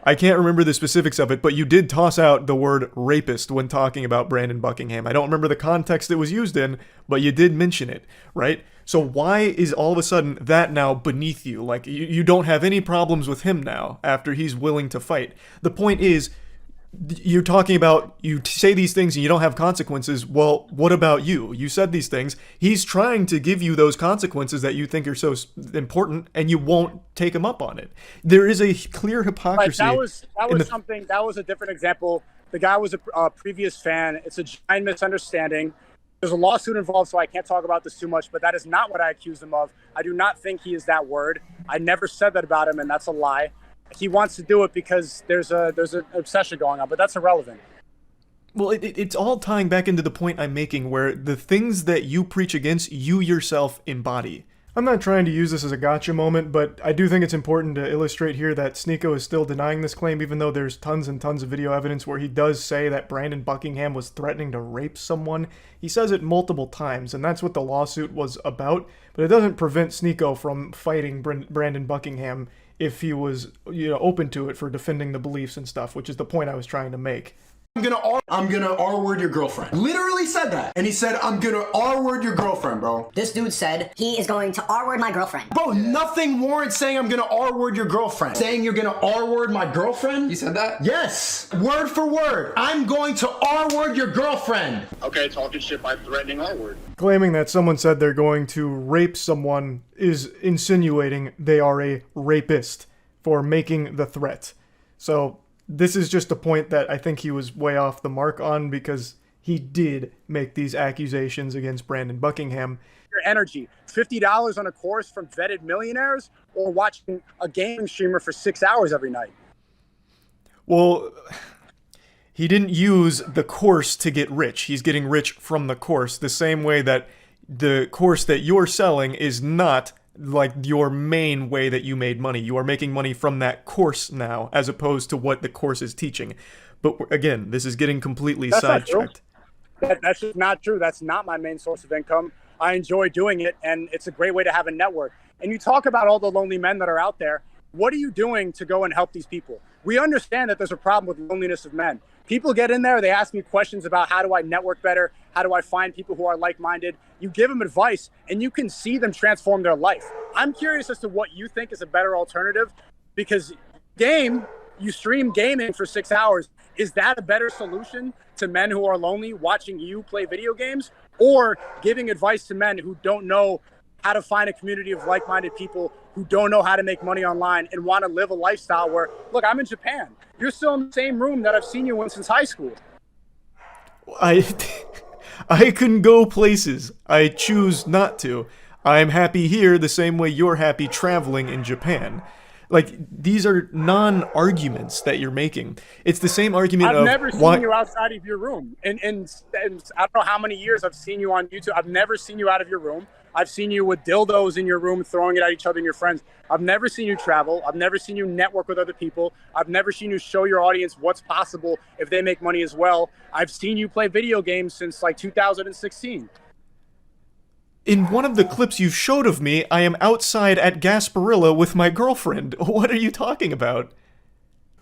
I can't remember the specifics of it, but you did toss out the word rapist when talking about Brandon Buckingham. I don't remember the context it was used in, but you did mention it, right? So why is all of a sudden that now beneath you? Like, you don't have any problems with him now after he's willing to fight. The point is, you're talking about, you say these things and you don't have consequences. Well, what about you? You said these things. He's trying to give you those consequences that you think are so important, and you won't take him up on it. There is a clear hypocrisy. Right, that was a different example. The guy was a previous fan. It's a giant misunderstanding. There's a lawsuit involved, so I can't talk about this too much, but that is not what I accused him of. I do not think he is that word. I never said that about him, and that's a lie. He wants to do it because there's an obsession going on, but that's irrelevant. Well, it's all tying back into the point I'm making, where the things that you preach against, you yourself embody. I'm not trying to use this as a gotcha moment, but I do think it's important to illustrate here that Sneako is still denying this claim, even though there's tons and tons of video evidence where he does say that Brandon Buckingham was threatening to rape someone. He says it multiple times, and that's what the lawsuit was about, but it doesn't prevent Sneako from fighting Brandon Buckingham if he was, open to it for defending the beliefs and stuff, which is the point I was trying to make. I'm gonna R-word your girlfriend. Literally said that. And he said, I'm gonna R-word your girlfriend, bro. This dude said he is going to R-word my girlfriend. Bro, nothing warrants saying I'm gonna R-word your girlfriend. Saying you're gonna R-word my girlfriend? You said that? Yes. Word for word. I'm going to R-word your girlfriend. Okay, talking shit by threatening R-word. Claiming that someone said they're going to rape someone is insinuating they are a rapist for making the threat. So this is just a point that I think he was way off the mark on, because he did make these accusations against Brandon Buckingham. Your energy, $50 on a course from vetted millionaires, or watching a gaming streamer for 6 hours every night? Well, he didn't use the course to get rich. He's getting rich from the course, the same way that the course that you're selling is not like your main way that you made money. You are making money from that course now, as opposed to what the course is teaching. But again, this is getting completely sidetracked. That's just not true. That's not my main source of income. I enjoy doing it, and it's a great way to have a network. And you talk about all the lonely men that are out there. What are you doing to go and help these people? We understand that there's a problem with loneliness of men. People get in there, they ask me questions about how do I network better? How do I find people who are like-minded? You give them advice, and you can see them transform their life. I'm curious as to what you think is a better alternative, because you stream gaming for 6 hours. Is that a better solution to men who are lonely watching you play video games, or giving advice to men who don't know how to find a community of like-minded people who don't know how to make money online and want to live a lifestyle where, look, I'm in Japan. You're still in the same room that I've seen you in since high school. I can go places. I choose not to. I'm happy here the same way you're happy traveling in Japan. Like, these are non-arguments that you're making. It's the same argument I've never seen why you outside of your room. And I don't know how many years I've seen you on YouTube. I've never seen you out of your room. I've seen you with dildos in your room, throwing it at each other and your friends. I've never seen you travel. I've never seen you network with other people. I've never seen you show your audience what's possible if they make money as well. I've seen you play video games since like 2016. In one of the clips you showed of me, I am outside at Gasparilla with my girlfriend. What are you talking about?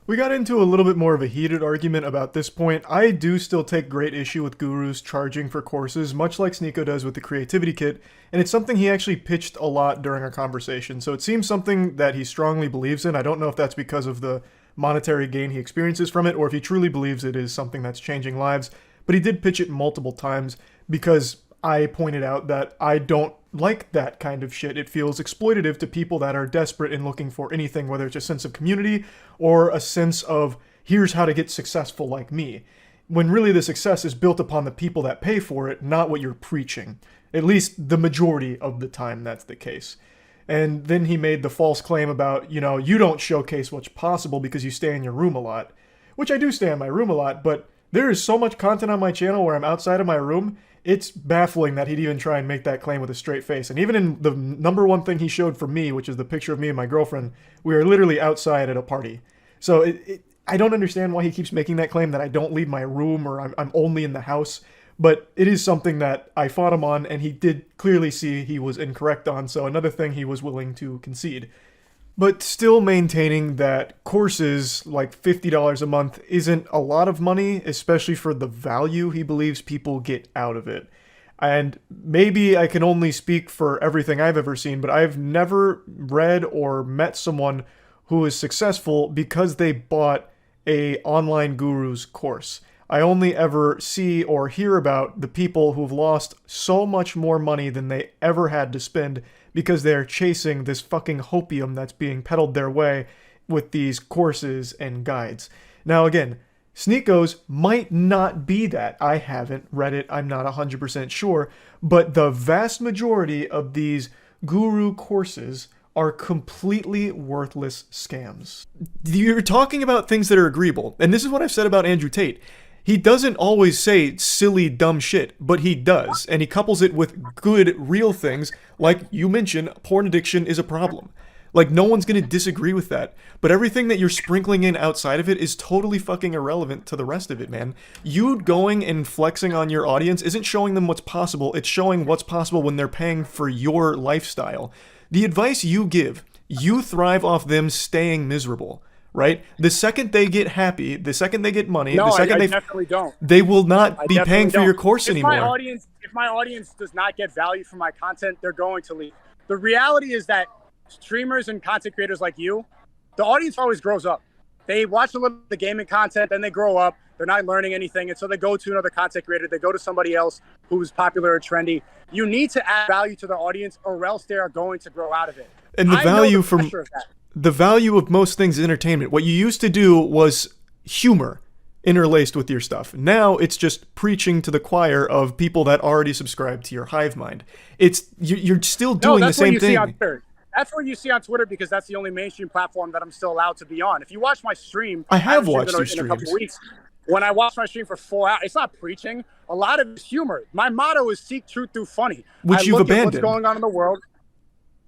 We got into a little bit more of a heated argument about this point. I do still take great issue with gurus charging for courses, much like Sneako does with the Creativity Kit, and it's something he actually pitched a lot during our conversation, so it seems something that he strongly believes in. I don't know if that's because of the monetary gain he experiences from it, or if he truly believes it is something that's changing lives, but he did pitch it multiple times because I pointed out that I don't like that kind of shit. It feels exploitative to people that are desperate and looking for anything, whether it's a sense of community or a sense of here's how to get successful like me, when really the success is built upon the people that pay for it, not what you're preaching. At least the majority of the time that's the case. And then he made the false claim about, you don't showcase what's possible because you stay in your room a lot, which I do stay in my room a lot, but there is so much content on my channel where I'm outside of my room. It's baffling that he'd even try and make that claim with a straight face. And even in the number one thing he showed for me, which is the picture of me and my girlfriend, we are literally outside at a party. So I don't understand why he keeps making that claim that I don't leave my room or I'm only in the house. But it is something that I fought him on, and he did clearly see he was incorrect on. So another thing he was willing to concede. But still maintaining that courses like $50 a month isn't a lot of money, especially for the value he believes people get out of it. And maybe I can only speak for everything I've ever seen, but I've never read or met someone who is successful because they bought a online guru's course. I only ever see or hear about the people who've lost so much more money than they ever had to spend because they're chasing this fucking hopium that's being peddled their way with these courses and guides. Now again, Sneakos might not be that. I haven't read it, I'm not 100% sure, but the vast majority of these guru courses are completely worthless scams. You're talking about things that are agreeable, and this is what I've said about Andrew Tate. He doesn't always say silly, dumb shit, but he does, and he couples it with good, real things, like you mentioned, porn addiction is a problem. Like, no one's gonna disagree with that, but everything that you're sprinkling in outside of it is totally fucking irrelevant to the rest of it, man. You going and flexing on your audience isn't showing them what's possible, it's showing what's possible when they're paying for your lifestyle. The advice you give, you thrive off them staying miserable. Right? The second they get happy, the second they get money, the second I definitely don't. They will not be paying for your course anymore. If my audience does not get value from my content, they're going to leave. The reality is that streamers and content creators like you, the audience always grows up. They watch a little of the gaming content, then they grow up. They're not learning anything, and so they go to another content creator. They go to somebody else who's popular or trendy. You need to add value to the audience, or else they are going to grow out of it. And the value from the value of most things is entertainment. What you used to do was humor interlaced with your stuff. Now it's just preaching to the choir of people that already subscribe to your hive mind. You're still doing the same thing. That's what you see on Twitter because that's the only mainstream platform that I'm still allowed to be on. If you watch my stream, I have watched your in streams. a couple weeks. When I watch my stream for 4 hours, it's not preaching. A lot of it's humor. My motto is seek truth through funny. Which you've abandoned. What's going on in the world.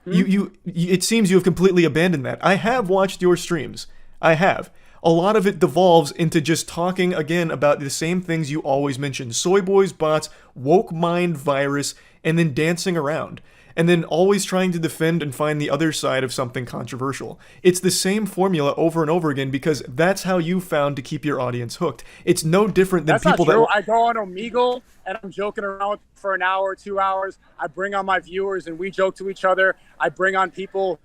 It seems you have completely abandoned that. I have watched your streams. I have. A lot of it devolves into just talking again about the same things you always mention. Soy boys, bots, woke mind virus, and then dancing around. And then always trying to defend and find the other side of something controversial. It's the same formula over and over again because that's how you found to keep your audience hooked. It's no different than people that... I go on Omegle and I'm joking around for an hour or 2 hours. I bring on my viewers and we joke to each other. I bring on people,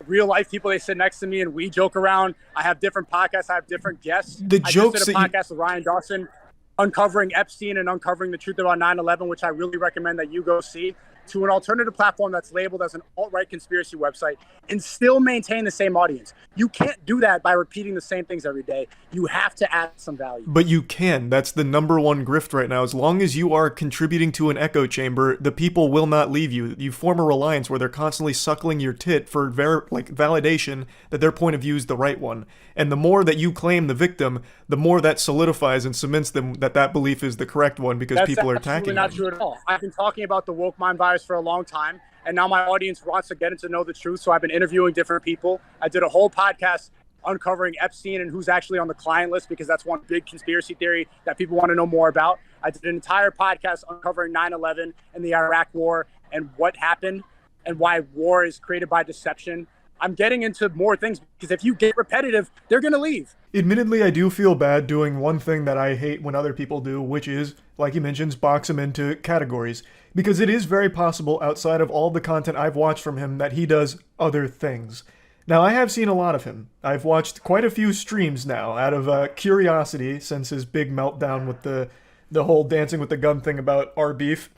real life people, they sit next to me and we joke around. I have different podcasts. I have different guests. The jokes I just did a podcast with Ryan Dawson uncovering Epstein and uncovering the truth about 9/11, which I really recommend that you go see. to an alternative platform that's labeled as an alt-right conspiracy website and still maintain the same audience. You can't do that by repeating the same things every day. You have to add some value. But you can. That's the number one grift right now. As long as you are contributing to an echo chamber, the people will not leave you. You form a reliance where they're constantly suckling your tit for validation that their point of view is the right one. And the more that you claim the victim, the more that solidifies and cements them that belief is the correct one because people are attacking That's absolutely not true at all. I've been talking about the woke mind virus for a long time, and now my audience wants to get to know the truth, so I've been interviewing different people. I did a whole podcast uncovering Epstein and who's actually on the client list, because that's one big conspiracy theory that people want to know more about. I did an entire podcast uncovering 9/11 and the Iraq War and what happened and why war is created by deception. I'm getting into more things because if you get repetitive, they're going to leave. Admittedly, I do feel bad doing one thing that I hate when other people do, which is, like he mentions, box him into categories. Because it is very possible, outside of all the content I've watched from him, that he does other things. Now, I have seen a lot of him. I've watched quite a few streams now, out of curiosity, since his big meltdown with the whole dancing with the gun thing about our beef.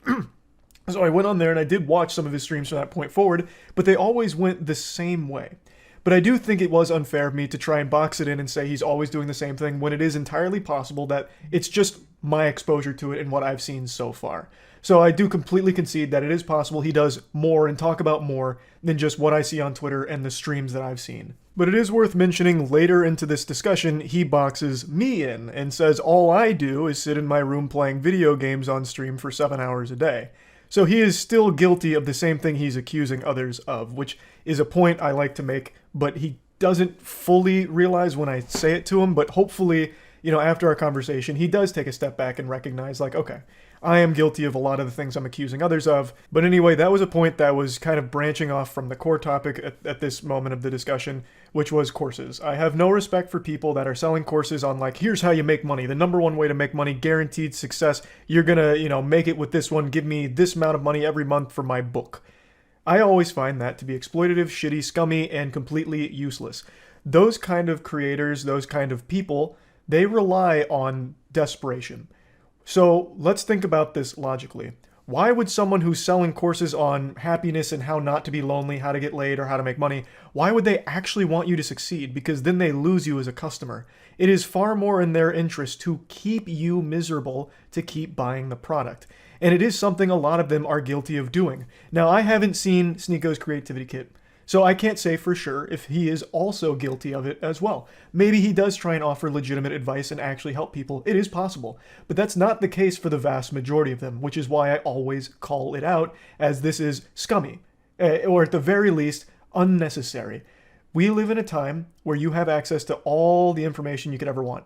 So I went on there and I did watch some of his streams from that point forward, but they always went the same way. But I do think it was unfair of me to try and box it in and say he's always doing the same thing when it is entirely possible that it's just my exposure to it and what I've seen so far. So I do completely concede that it is possible he does more and talk about more than just what I see on Twitter and the streams that I've seen. But it is worth mentioning later into this discussion, he boxes me in and says all I do is sit in my room playing video games on stream for 7 hours a day. So he is still guilty of the same thing he's accusing others of, which is a point I like to make, but he doesn't fully realize when I say it to him. But hopefully, after our conversation, he does take a step back and recognize, like, okay, I am guilty of a lot of the things I'm accusing others of. But anyway, that was a point that was kind of branching off from the core topic at this moment of the discussion, which was courses. I have no respect for people that are selling courses on, like, here's how you make money. The number one way to make money, guaranteed success. You're gonna, make it with this one. Give me this amount of money every month for my book. I always find that to be exploitative, shitty, scummy, and completely useless. Those kind of creators, those kind of people, they rely on desperation. So let's think about this logically. Why would someone who's selling courses on happiness and how not to be lonely, how to get laid, or how to make money, why would they actually want you to succeed? Because then they lose you as a customer. It is far more in their interest to keep you miserable to keep buying the product. And it is something a lot of them are guilty of doing. Now, I haven't seen Sneako's Creativity Kit, so I can't say for sure if he is also guilty of it as well. Maybe he does try and offer legitimate advice and actually help people. It is possible. But that's not the case for the vast majority of them, which is why I always call it out as this is scummy, or at the very least, unnecessary. We live in a time where you have access to all the information you could ever want.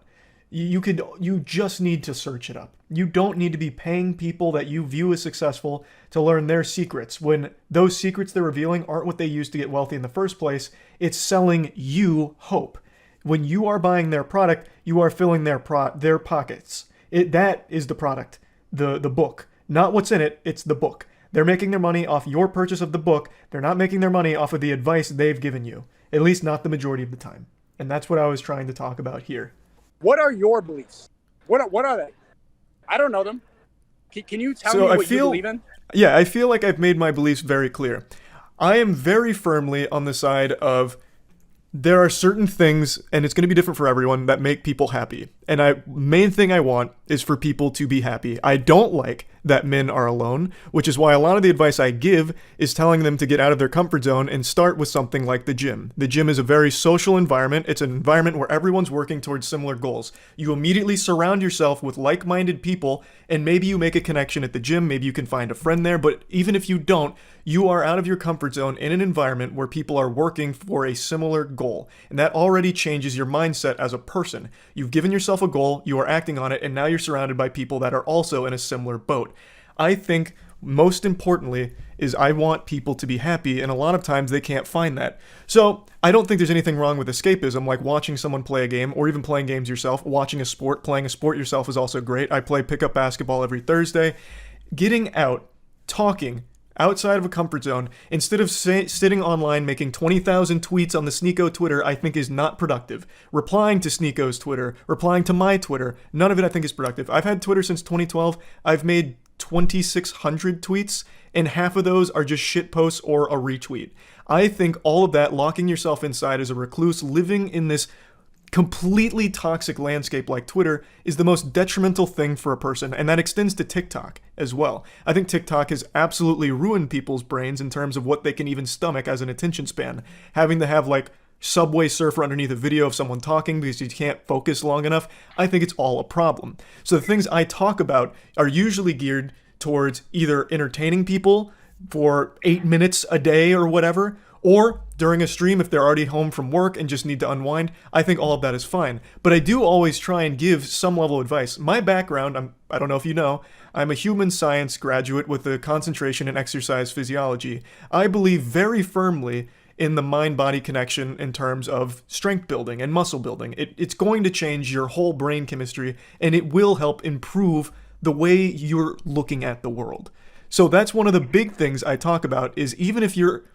You just need to search it up. You don't need to be paying people that you view as successful to learn their secrets when those secrets they're revealing aren't what they used to get wealthy in the first place. It's selling you hope. When you are buying their product, you are filling their pockets. That is the product, the book. Not what's in it, it's the book. They're making their money off your purchase of the book. They're not making their money off of the advice they've given you. At least not the majority of the time. And that's what I was trying to talk about here. What are your beliefs? What are they? I don't know them. Can you tell me what you believe in? Yeah, I feel like I've made my beliefs very clear. I am very firmly on the side of there are certain things, and it's going to be different for everyone, that make people happy. And main thing I want is for people to be happy. I don't like that men are alone, which is why a lot of the advice I give is telling them to get out of their comfort zone and start with something like the gym. The gym is a very social environment. It's an environment where everyone's working towards similar goals. You immediately surround yourself with like-minded people, and maybe you make a connection at the gym. Maybe you can find a friend there, but even if you don't, you are out of your comfort zone in an environment where people are working for a similar goal. And that already changes your mindset as a person. You've given yourself a goal, you are acting on it, and now you're surrounded by people that are also in a similar boat. I think most importantly is I want people to be happy, and a lot of times they can't find that. So I don't think there's anything wrong with escapism, like watching someone play a game or even playing games yourself. Watching a sport, playing a sport yourself is also great. I play pickup basketball every Thursday. Getting out, talking, outside of a comfort zone, instead of sitting online making 20,000 tweets on the Sneako Twitter, I think is not productive. Replying to Sneako's Twitter, replying to my Twitter, none of it I think is productive. I've had Twitter since 2012. I've made 2,600 tweets, and half of those are just shit posts or a retweet. I think all of that, locking yourself inside as a recluse, living in this completely toxic landscape like Twitter, is the most detrimental thing for a person, and that extends to TikTok as well. I think TikTok has absolutely ruined people's brains in terms of what they can even stomach as an attention span. Having to have like Subway Surfer underneath a video of someone talking because you can't focus long enough, I think it's all a problem. So the things I talk about are usually geared towards either entertaining people for 8 minutes a day or whatever, or during a stream if they're already home from work and just need to unwind. I think all of that is fine. But I do always try and give some level of advice. My background, I don't know if you know, I'm a human science graduate with a concentration in exercise physiology. I believe very firmly in the mind-body connection in terms of strength building and muscle building. It's going to change your whole brain chemistry, and it will help improve the way you're looking at the world. So that's one of the big things I talk about, is even if you're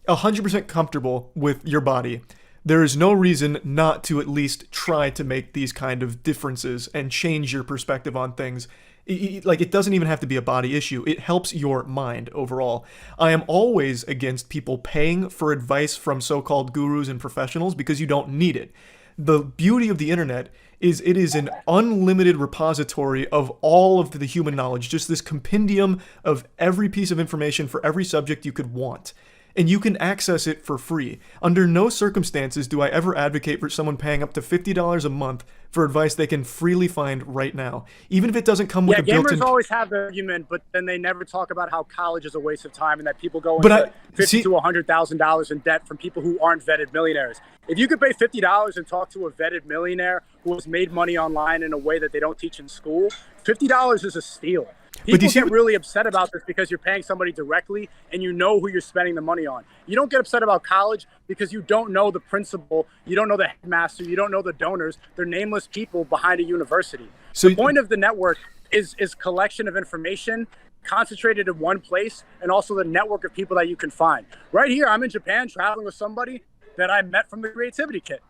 100% comfortable with your body, there is no reason not to at least try to make these kind of differences and change your perspective on things. Like, it doesn't even have to be a body issue. It helps your mind overall. I am always against people paying for advice from so-called gurus and professionals because you don't need it. The beauty of the internet is it is an unlimited repository of all of the human knowledge, just this compendium of every piece of information for every subject you could want. And you can access it for free. Under no circumstances do I ever advocate for someone paying up to $50 a month for advice they can freely find right now, even if it doesn't come with a built-in... Gamers always have the argument, but then they never talk about how college is a waste of time and that people go into $50,000 to $100,000 in debt from people who aren't vetted millionaires. If you could pay $50 and talk to a vetted millionaire who has made money online in a way that they don't teach in school, $50 is a steal. People get really upset about this because you're paying somebody directly and you know who you're spending the money on. You don't get upset about college because you don't know the principal, you don't know the headmaster, you don't know the donors. They're nameless people behind a university. So the point of the network is collection of information concentrated in one place, and also the network of people that you can find. Right here, I'm in Japan traveling with somebody that I met from the Creativity Kit.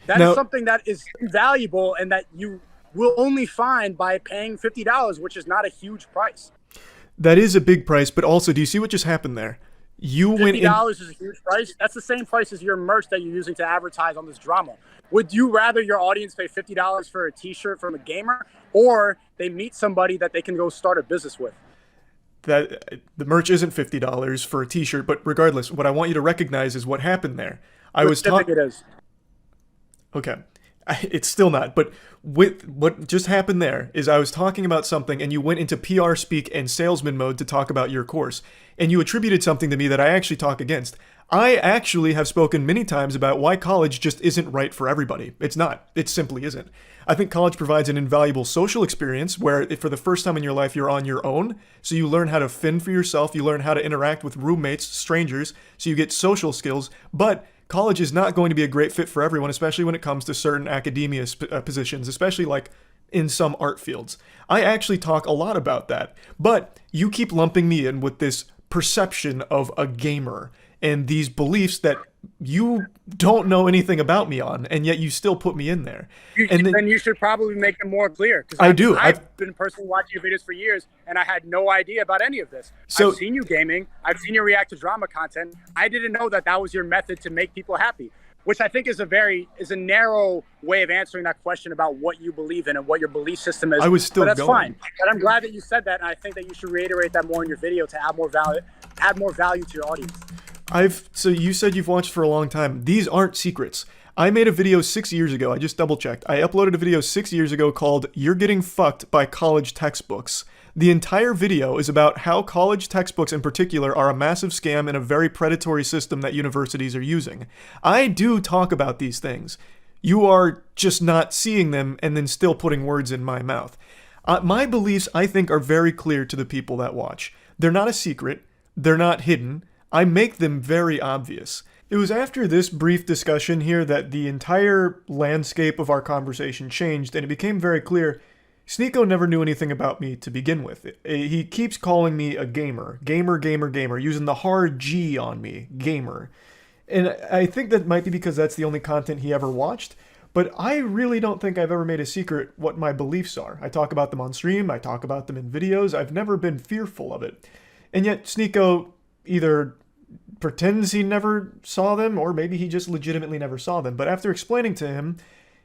That is something that is invaluable and that you will only find by paying $50, which is not a huge price. That is a big price, but also, do you see what just happened there? $50 is a huge price. That's the same price as your merch that you're using to advertise on this drama. Would you rather your audience pay $50 for a t-shirt from a gamer, or they meet somebody that they can go start a business with? That the merch isn't $50 for a t-shirt, but regardless, what I want you to recognize is what happened there. I was talking... Okay. It's still not, but with what just happened there is I was talking about something and you went into PR speak and salesman mode to talk about your course, and you attributed something to me that I actually talk against. I actually have spoken many times about why college just isn't right for everybody. It's not. It simply isn't. I think college provides an invaluable social experience where for the first time in your life you're on your own, so you learn how to fend for yourself, you learn how to interact with roommates, strangers, so you get social skills, but college is not going to be a great fit for everyone, especially when it comes to certain academia positions, especially like in some art fields. I actually talk a lot about that, but you keep lumping me in with this perception of a gamer and these beliefs that you don't know anything about me on, and yet you still put me in there. Then you should probably make them more clear. I've been personally watching your videos for years, and I had no idea about any of this. So, I've seen you gaming. I've seen you react to drama content. I didn't know that was your method to make people happy, which I think is a narrow way of answering that question about what you believe in and what your belief system is. I was still but that's going. Fine. But I'm glad that you said that, and I think that you should reiterate that more in your video to add more value to your audience. So you said you've watched for a long time. These aren't secrets. I made a video 6 years ago. I just double checked. I uploaded a video 6 years ago called "You're Getting Fucked by College Textbooks." The entire video is about how college textbooks in particular are a massive scam and a very predatory system that universities are using. I do talk about these things. You are just not seeing them and then still putting words in my mouth. My beliefs, I think, are very clear to the people that watch. They're not a secret. They're not hidden. I make them very obvious. It was after this brief discussion here that the entire landscape of our conversation changed, and it became very clear Sneako never knew anything about me to begin with. He keeps calling me a gamer. Gamer, using the hard G on me. Gamer. And I think that might be because that's the only content he ever watched. But I really don't think I've ever made a secret what my beliefs are. I talk about them on stream. I talk about them in videos. I've never been fearful of it. And yet Sneako either pretends he never saw them, or maybe he just legitimately never saw them. But after explaining to him,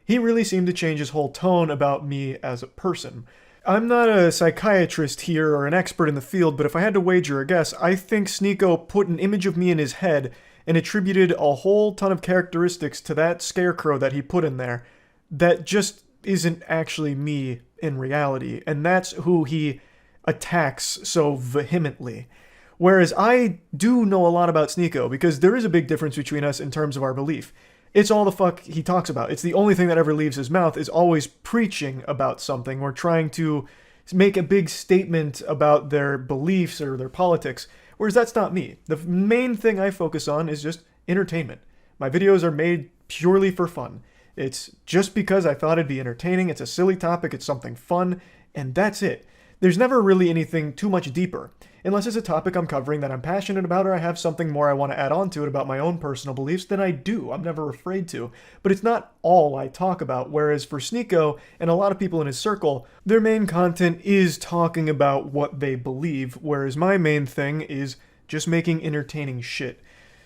he really seemed to change his whole tone about me as a person. I'm not a psychiatrist here or an expert in the field, but if I had to wager a guess, I think Sneako put an image of me in his head and attributed a whole ton of characteristics to that scarecrow that he put in there that just isn't actually me in reality. And that's who he attacks so vehemently. Whereas I do know a lot about Sneako, because there is a big difference between us in terms of our belief. It's all the fuck he talks about. It's the only thing that ever leaves his mouth is always preaching about something or trying to make a big statement about their beliefs or their politics, whereas that's not me. The main thing I focus on is just entertainment. My videos are made purely for fun. It's just because I thought it'd be entertaining, it's a silly topic, it's something fun, and that's it. There's never really anything too much deeper, unless it's a topic I'm covering that I'm passionate about, or I have something more I want to add on to it about my own personal beliefs, then I do. I'm never afraid to. But it's not all I talk about, whereas for Sneako and a lot of people in his circle, their main content is talking about what they believe, whereas my main thing is just making entertaining shit.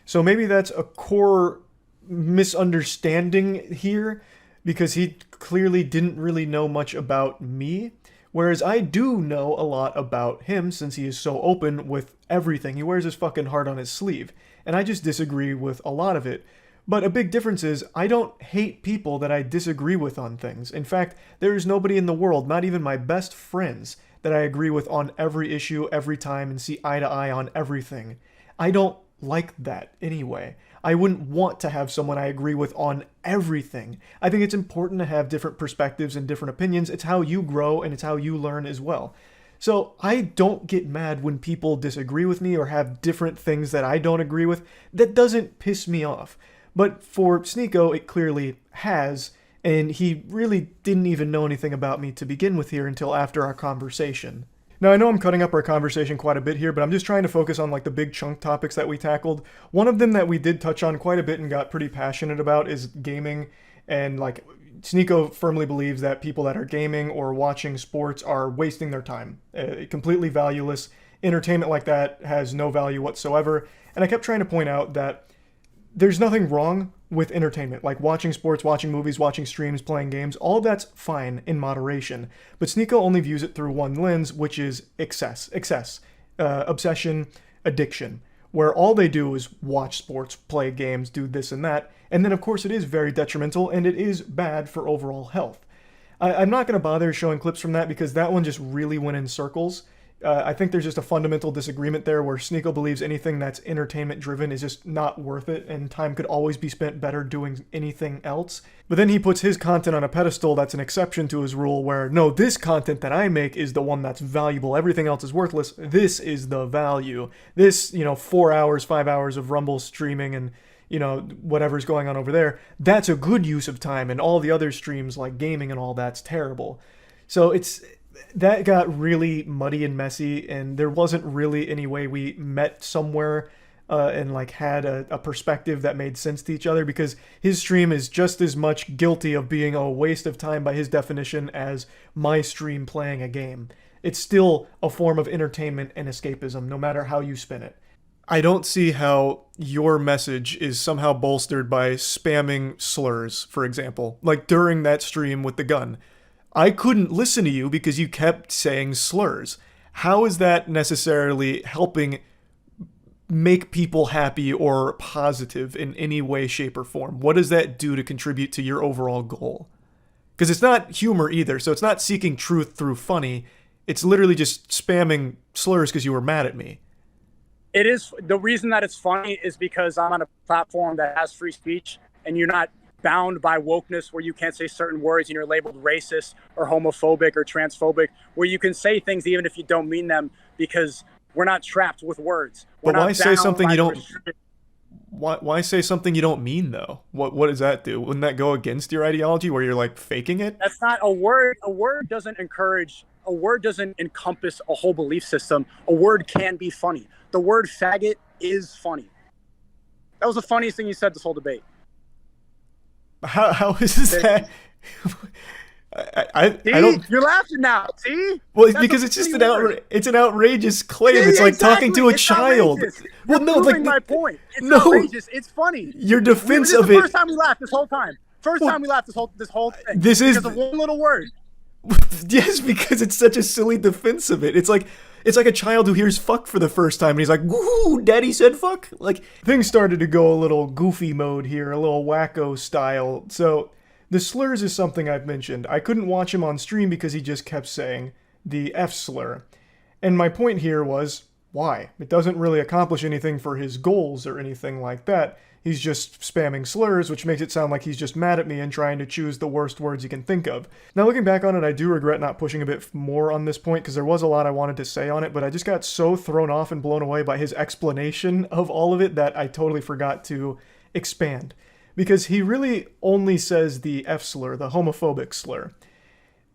So maybe that's a core misunderstanding here, because he clearly didn't really know much about me. Whereas I do know a lot about him, since he is so open with everything. He wears his fucking heart on his sleeve. And I just disagree with a lot of it. But a big difference is, I don't hate people that I disagree with on things. In fact, there is nobody in the world, not even my best friends, that I agree with on every issue, every time, and see eye to eye on everything. I don't like that anyway. I wouldn't want to have someone I agree with on everything. I think it's important to have different perspectives and different opinions. It's how you grow and it's how you learn as well. So I don't get mad when people disagree with me or have different things that I don't agree with. That doesn't piss me off. But for Sneako, it clearly has, and he really didn't even know anything about me to begin with here until after our conversation. Now, I know I'm cutting up our conversation quite a bit here, but I'm just trying to focus on like the big chunk topics that we tackled. One of them that we did touch on quite a bit and got pretty passionate about is gaming. And like Sneako firmly believes that people that are gaming or watching sports are wasting their time. Completely valueless. Entertainment like that has no value whatsoever. And I kept trying to point out that there's nothing wrong with entertainment, like watching sports, watching movies, watching streams, playing games. All that's fine in moderation. But Sneako only views it through one lens, which is excess, obsession, addiction, where all they do is watch sports, play games, do this and that. And then, of course, it is very detrimental, and it is bad for overall health. I'm not going to bother showing clips from that, because that one just really went in circles. I think there's just a fundamental disagreement there, where Sneako believes anything that's entertainment driven is just not worth it, and time could always be spent better doing anything else. But then he puts his content on a pedestal that's an exception to his rule, where no, this content that I make is the one that's valuable. Everything else is worthless. This is the value. This, 4 hours, 5 hours of Rumble streaming and, whatever's going on over there, that's a good use of time, and all the other streams like gaming and all that's terrible. So that got really muddy and messy, and there wasn't really any way we met somewhere and like had a perspective that made sense to each other, because his stream is just as much guilty of being a waste of time by his definition as my stream playing a game. It's still a form of entertainment and escapism, no matter how you spin it. I don't see how your message is somehow bolstered by spamming slurs, for example, like during that stream with the gun. I couldn't listen to you because you kept saying slurs. How is that necessarily helping make people happy or positive in any way, shape, or form? What does that do to contribute to your overall goal? Because it's not humor either, so it's not seeking truth through funny. It's literally just spamming slurs because you were mad at me. It is. The reason that it's funny is because I'm on a platform that has free speech, and you're not bound by wokeness where you can't say certain words and you're labeled racist or homophobic or transphobic, where you can say things even if you don't mean them, because we're not trapped with words. But why say something you don't... Why say something you don't mean though? What does that do? Wouldn't that go against your ideology where you're like faking it? That's not a word. A word doesn't encourage. A word doesn't encompass a whole belief system. A word can be funny. The word faggot is funny. That was the funniest thing you said this whole debate. How is this that? I don't. You're laughing now. See? Well, because it's just it's an outrageous claim. Yeah, it's like exactly. talking to a It's child. outrageous. Well, You're no, like my point. It's no, outrageous. It's funny. Your defense This is of the it. first time we laughed this whole time. First time we laughed this whole thing. This is because of one little word. Yes, because it's such a silly defense of it. It's like a child who hears fuck for the first time and he's like, "Woohoo, daddy said fuck." Like things started to go a little goofy mode here, a little wacko style. So the slurs is something I've mentioned. I couldn't watch him on stream because he just kept saying the F slur. And my point here was, why? It doesn't really accomplish anything for his goals or anything like that. He's just spamming slurs, which makes it sound like he's just mad at me and trying to choose the worst words he can think of. Now, looking back on it, I do regret not pushing a bit more on this point because there was a lot I wanted to say on it, but I just got so thrown off and blown away by his explanation of all of it that I totally forgot to expand. Because he really only says the F slur, the homophobic slur.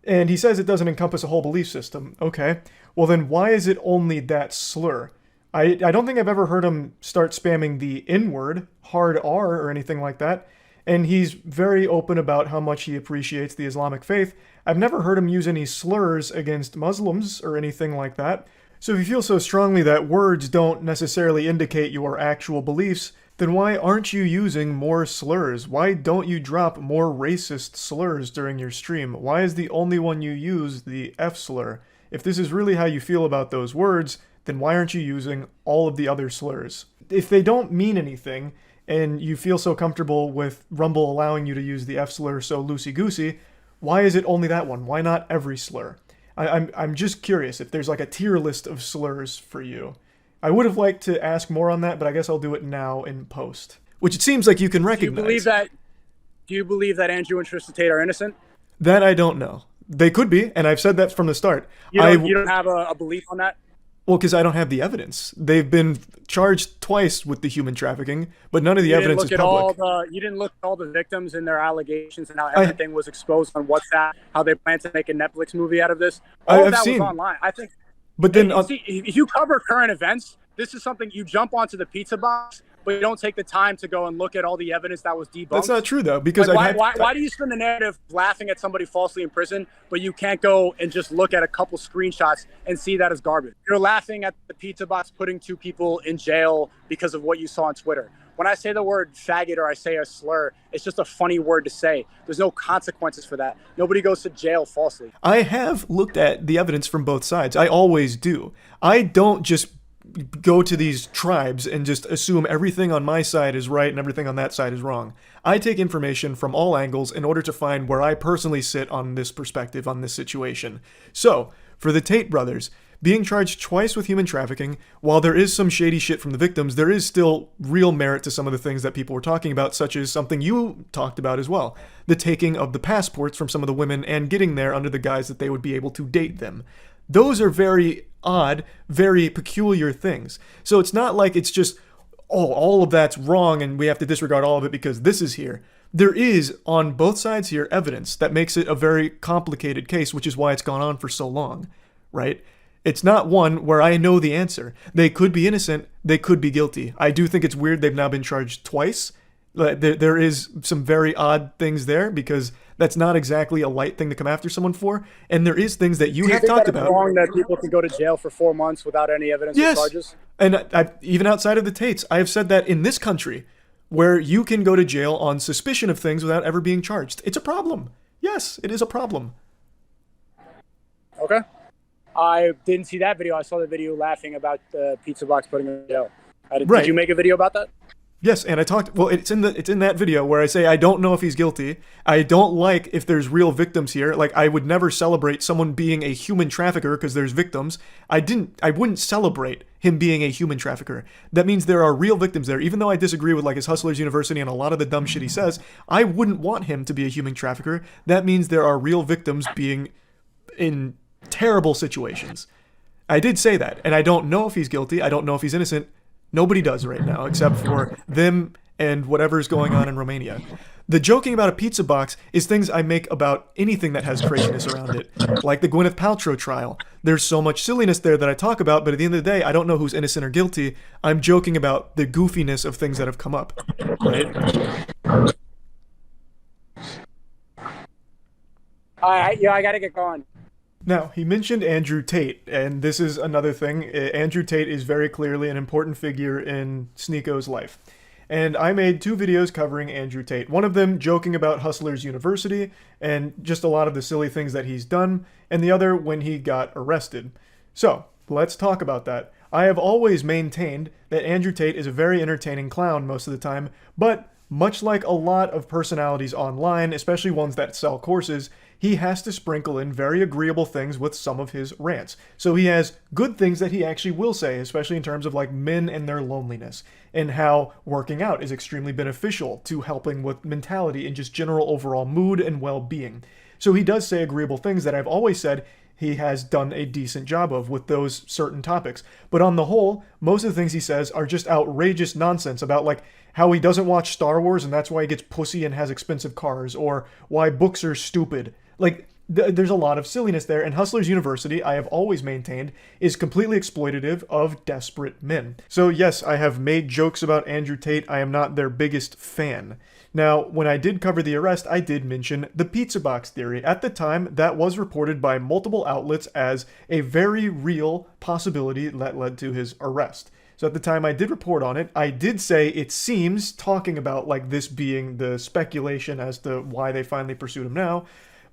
And he says it doesn't encompass a whole belief system. Okay, well then why is it only that slur? I don't think I've ever heard him start spamming the N-word, hard R, or anything like that. And he's very open about how much he appreciates the Islamic faith. I've never heard him use any slurs against Muslims or anything like that. So if you feel so strongly that words don't necessarily indicate your actual beliefs, then why aren't you using more slurs? Why don't you drop more racist slurs during your stream? Why is the only one you use the F slur? If this is really how you feel about those words, then why aren't you using all of the other slurs? If they don't mean anything, and you feel so comfortable with Rumble allowing you to use the F slur so loosey-goosey, why is it only that one? Why not every slur? I'm just curious if there's like a tier list of slurs for you. I would have liked to ask more on that, but I guess I'll do it now in post. Which it seems like you can recognize. Do you believe that Andrew and Tristan Tate are innocent? That I don't know. They could be, and I've said that from the start. You don't have a belief on that? Well, because I don't have the evidence. They've been charged twice with the human trafficking, but none of the evidence is public. You didn't look at all the victims and their allegations and how everything was exposed on WhatsApp, how they plan to make a Netflix movie out of this. All of that was online. I think. But then, if you cover current events, this is something you jump onto the pizza box, but you don't take the time to go and look at all the evidence that was debunked. That's not true, though, because why do you spend the narrative laughing at somebody falsely in prison, but you can't go and just look at a couple screenshots and see that as garbage? You're laughing at the pizza box putting 2 people in jail because of what you saw on Twitter. When I say the word faggot or I say a slur, it's just a funny word to say. There's no consequences for that. Nobody goes to jail falsely. I have looked at the evidence from both sides. I always do. I don't just go to these tribes and just assume everything on my side is right and everything on that side is wrong. I take information from all angles in order to find where I personally sit on this perspective, on this situation. So, for the Tate brothers, being charged twice with human trafficking, while there is some shady shit from the victims, there is still real merit to some of the things that people were talking about, such as something you talked about as well. The taking of the passports from some of the women and getting there under the guise that they would be able to date them. Those are very odd, very peculiar things. So it's not like it's just, all of that's wrong and we have to disregard all of it because this is here. There is, on both sides here, evidence that makes it a very complicated case, which is why it's gone on for so long, right? It's not one where I know the answer. They could be innocent, they could be guilty. I do think it's weird they've now been charged twice. There is some very odd things there because that's not exactly a light thing to come after someone for. And there is things that you have talked about. It's wrong that people can go to jail for 4 months without any evidence or charges? And even outside of the Tates, I have said that in this country, where you can go to jail on suspicion of things without ever being charged. It's a problem. Yes, it is a problem. Okay. I didn't see that video. I saw the video laughing about the pizza box putting him in jail. Did you make a video about that? Yes, and I talked. Well, it's in that video where I say I don't know if he's guilty. I don't like if there's real victims here. Like I would never celebrate someone being a human trafficker because there's victims. I wouldn't celebrate him being a human trafficker. That means there are real victims there. Even though I disagree with like his Hustlers University and a lot of the dumb shit he says, I wouldn't want him to be a human trafficker. That means there are real victims being in terrible situations. I did say that, and I don't know if he's guilty. I don't know if he's innocent. Nobody does right now, except for them and whatever's going on in Romania. The joking about a pizza box is things I make about anything that has craziness around it, like the Gwyneth Paltrow trial. There's so much silliness there that I talk about, but at the end of the day, I don't know who's innocent or guilty. I'm joking about the goofiness of things that have come up, right? All right, I gotta get going. Now, he mentioned Andrew Tate, and this is another thing. Andrew Tate is very clearly an important figure in Sneako's life. And I made 2 videos covering Andrew Tate. One of them joking about Hustlers University and just a lot of the silly things that he's done, and the other when he got arrested. So, let's talk about that. I have always maintained that Andrew Tate is a very entertaining clown most of the time, but much like a lot of personalities online, especially ones that sell courses, he has to sprinkle in very agreeable things with some of his rants. So he has good things that he actually will say, especially in terms of like men and their loneliness, and how working out is extremely beneficial to helping with mentality and just general overall mood and well-being. So he does say agreeable things that I've always said he has done a decent job of with those certain topics. But on the whole, most of the things he says are just outrageous nonsense about like how he doesn't watch Star Wars and that's why he gets pussy and has expensive cars, or why books are stupid. Like, there's a lot of silliness there, and Hustlers University, I have always maintained, is completely exploitative of desperate men. So yes, I have made jokes about Andrew Tate. I am not their biggest fan. Now, when I did cover the arrest, I did mention the pizza box theory. At the time, that was reported by multiple outlets as a very real possibility that led to his arrest. So at the time I did report on it, I did say it seems, talking about like this being the speculation as to why they finally pursued him now.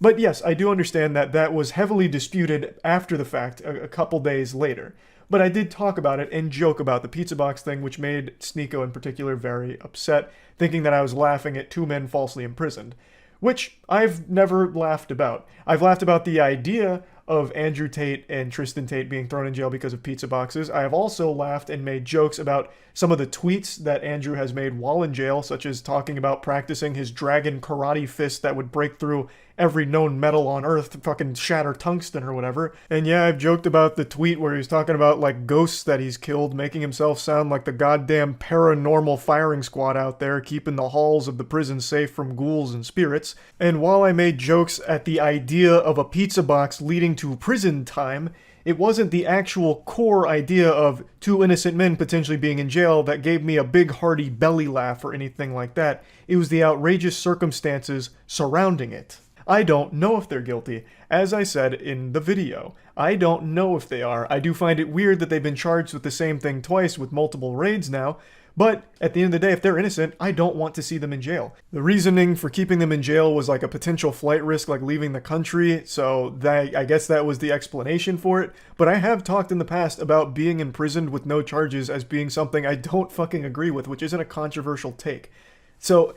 But yes, I do understand that that was heavily disputed after the fact, a couple days later. But I did talk about it and joke about the pizza box thing, which made Sneako in particular very upset, thinking that I was laughing at 2 men falsely imprisoned. Which I've never laughed about. I've laughed about the idea of Andrew Tate and Tristan Tate being thrown in jail because of pizza boxes. I have also laughed and made jokes about some of the tweets that Andrew has made while in jail, such as talking about practicing his dragon karate fist that would break through every known metal on Earth to fucking shatter tungsten or whatever. And yeah, I've joked about the tweet where he's talking about like ghosts that he's killed, making himself sound like the goddamn paranormal firing squad out there, keeping the halls of the prison safe from ghouls and spirits. And while I made jokes at the idea of a pizza box leading to prison time, it wasn't the actual core idea of 2 innocent men potentially being in jail that gave me a big hearty belly laugh or anything like that. It was the outrageous circumstances surrounding it. I don't know if they're guilty. As I said in the video, I don't know if they are. I do find it weird that they've been charged with the same thing twice with multiple raids now, but at the end of the day, if they're innocent, I don't want to see them in jail. The reasoning for keeping them in jail was like a potential flight risk, like leaving the country, so I guess that was the explanation for it. But I have talked in the past about being imprisoned with no charges as being something I don't fucking agree with, which isn't a controversial take. So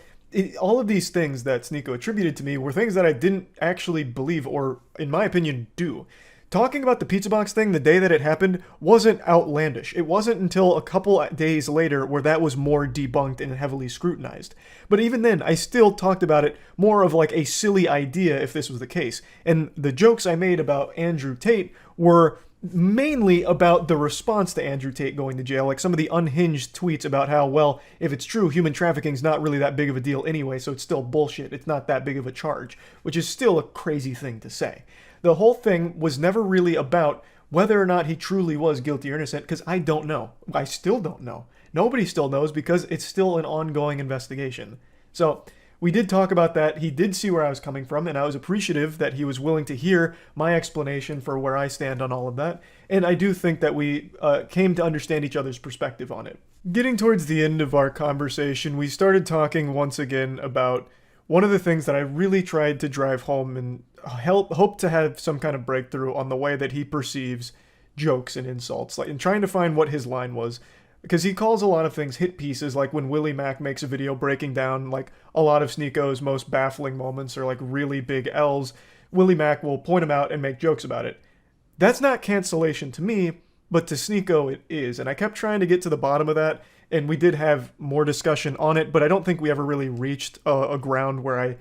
all of these things that Sneako attributed to me were things that I didn't actually believe or, in my opinion, do. Talking about the pizza box thing the day that it happened wasn't outlandish. It wasn't until a couple days later where that was more debunked and heavily scrutinized. But even then, I still talked about it more of like a silly idea if this was the case. And the jokes I made about Andrew Tate were mainly about the response to Andrew Tate going to jail, like some of the unhinged tweets about how, well, if it's true, human trafficking's not really that big of a deal anyway, so it's still bullshit. It's not that big of a charge, which is still a crazy thing to say. The whole thing was never really about whether or not he truly was guilty or innocent, because I don't know. I still don't know. Nobody still knows because it's still an ongoing investigation. So we did talk about that. He did see where I was coming from, and I was appreciative that he was willing to hear my explanation for where I stand on all of that. And I do think that we came to understand each other's perspective on it. Getting towards the end of our conversation, we started talking once again about one of the things that I really tried to drive home and hope to have some kind of breakthrough on the way that he perceives jokes and insults, like in trying to find what his line was. Because he calls a lot of things hit pieces, like when Willie Mack makes a video breaking down like a lot of Sneako's most baffling moments or like really big L's, Willie Mack will point them out and make jokes about it. That's not cancellation to me, but to Sneako it is. And I kept trying to get to the bottom of that, and we did have more discussion on it, but I don't think we ever really reached a ground where I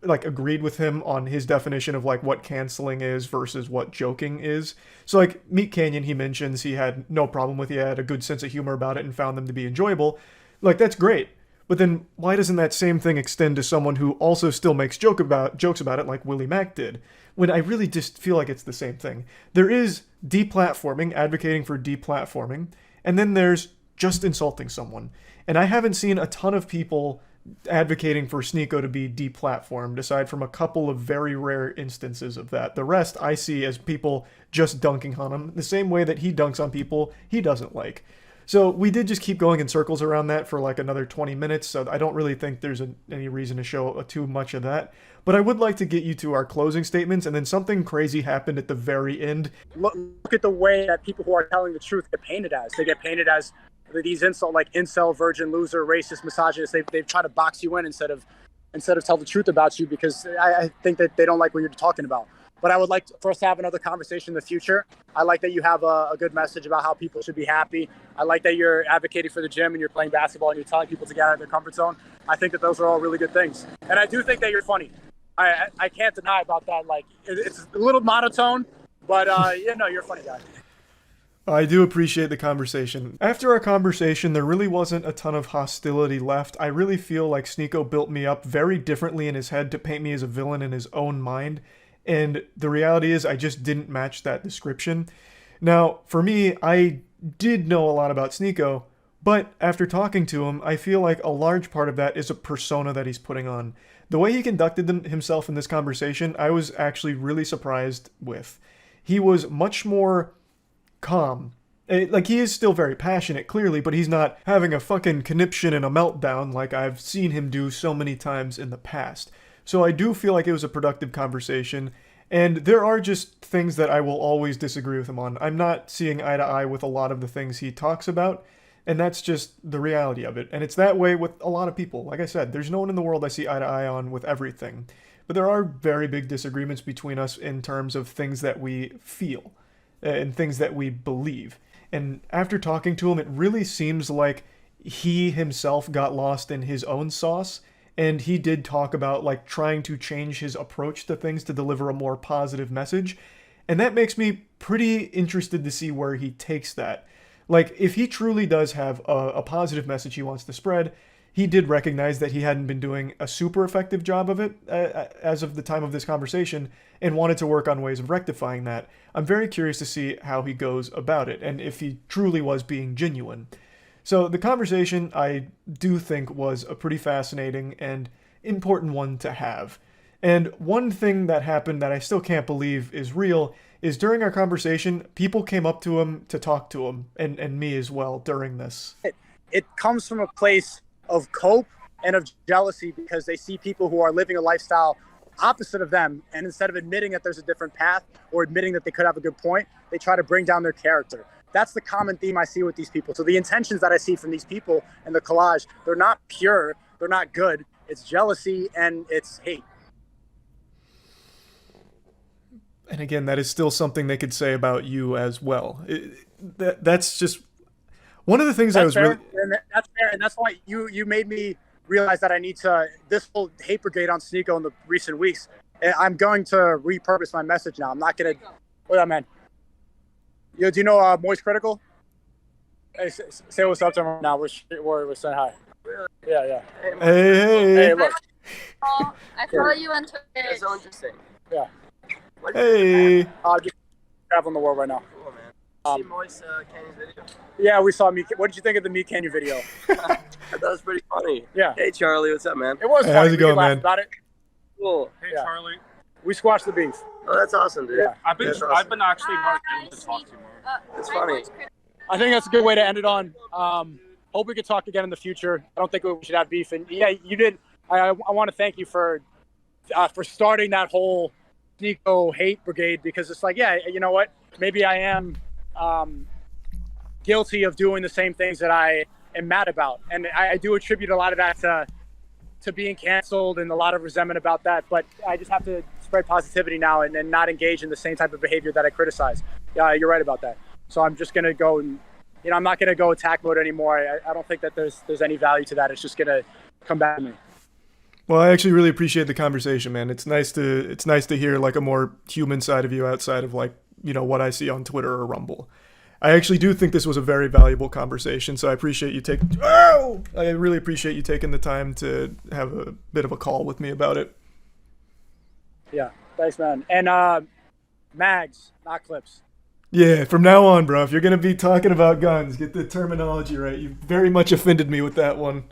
like agreed with him on his definition of like what canceling is versus what joking is. So like Meat Canyon, he mentions he had no problem with it, he had a good sense of humor about it and found them to be enjoyable. Like that's great. But then why doesn't that same thing extend to someone who also still makes jokes about it like Willie Mack did? When I really just feel like it's the same thing. There is deplatforming, advocating for deplatforming, and then there's just insulting someone. And I haven't seen a ton of people advocating for Sneako to be deplatformed, aside from a couple of very rare instances of that. The rest I see as people just dunking on him, the same way that he dunks on people he doesn't like. So we did just keep going in circles around that for like another 20 minutes, so I don't really think there's any reason to show too much of that. But I would like to get you to our closing statements, and then something crazy happened at the very end. Look at the way that people who are telling the truth get painted as. They get painted as these incel, virgin, loser, racist, misogynist. They try to box you in instead of tell the truth about you, because I think that they don't like what you're talking about. But I would like for us to have another conversation in the future. I like that you have a good message about how people should be happy. I like that you're advocating for the gym and you're playing basketball and you're telling people to get out of their comfort zone. I think that those are all really good things. And I do think that you're funny. I can't deny about that. Like, it's a little monotone, but you're a funny guy. I do appreciate the conversation. After our conversation, there really wasn't a ton of hostility left. I really feel like Sneako built me up very differently in his head to paint me as a villain in his own mind. And the reality is I just didn't match that description. Now, for me, I did know a lot about Sneako, but after talking to him, I feel like a large part of that is a persona that he's putting on. The way he conducted himself in this conversation, I was actually really surprised with. He was much more calm. Like, he is still very passionate, clearly, but he's not having a fucking conniption and a meltdown like I've seen him do so many times in the past. So I do feel like it was a productive conversation, and there are just things that I will always disagree with him on. I'm not seeing eye to eye with a lot of the things he talks about, and that's just the reality of it. And it's that way with a lot of people. Like I said, there's no one in the world I see eye to eye on with everything. But there are very big disagreements between us in terms of things that we feel and things that we believe. And after talking to him, it really seems like he himself got lost in his own sauce. And he did talk about like trying to change his approach to things to deliver a more positive message. And that makes me pretty interested to see where he takes that. Like, if he truly does have a positive message he wants to spread, he did recognize that he hadn't been doing a super effective job of it as of the time of this conversation, and wanted to work on ways of rectifying that. I'm very curious to see how he goes about it, and if he truly was being genuine. So the conversation, I do think, was a pretty fascinating and important one to have. And one thing that happened that I still can't believe is real is during our conversation, people came up to him to talk to him, and me as well, during this. It comes from a place of cope and of jealousy, because they see people who are living a lifestyle opposite of them, and instead of admitting that there's a different path or admitting that they could have a good point, they try to bring down their character. That's the common theme I see with these people. So the intentions that I see from these people in the collage, they're not pure, they're not good. It's jealousy and it's hate. And again, that is still something they could say about you as well. That's just one of the things I was fair. really... That's fair, and that's why you made me realize that I need to, this whole hate brigade on Sneako in the recent weeks, I'm going to repurpose my message now. I'm not going to... What up, man? Yo, do you know Moist Critical? Hey, say what's up to him right now. We're saying hi. Really? Yeah. Hey, look. Oh, I follow you on Twitter. That's so interesting. Yeah. Hey. Just traveling the world right now. Cool, man. See Moist Canyon's video? Yeah, we saw me. What did you think of the Meat Canyon video? I thought it was pretty funny. Yeah. Hey, Charlie, what's up, man? It was Hey, funny. how's it going, We laughed man? about it. Cool. Hey, Yeah. Charlie. We squashed the beef. Oh, that's awesome, dude. Yeah. I've been actually wanting to talk to you more. It's funny. I think that's a good way to end it on. Hope we could talk again in the future. I don't think we should have beef. And yeah, you did. I want to thank you for starting that whole Sneako hate brigade, because it's like, yeah, you know what? Maybe I am guilty of doing the same things that I am mad about. And I do attribute a lot of that to being canceled and a lot of resentment about that. But I just have to spread positivity now and not engage in the same type of behavior that I criticize. Yeah, you're right about that. So I'm just going to go and, I'm not going to go attack mode anymore. I don't think that there's any value to that. It's just going to come back to me. Well, I actually really appreciate the conversation, man. It's nice to hear like a more human side of you outside of like, what I see on Twitter or Rumble. I actually do think this was a very valuable conversation, so I appreciate you taking I really appreciate you taking the time to have a bit of a call with me about it. Yeah, thanks, man. And mags, not clips. Yeah, from now on, bro, if you're going to be talking about guns, get the terminology right. You very much offended me with that one.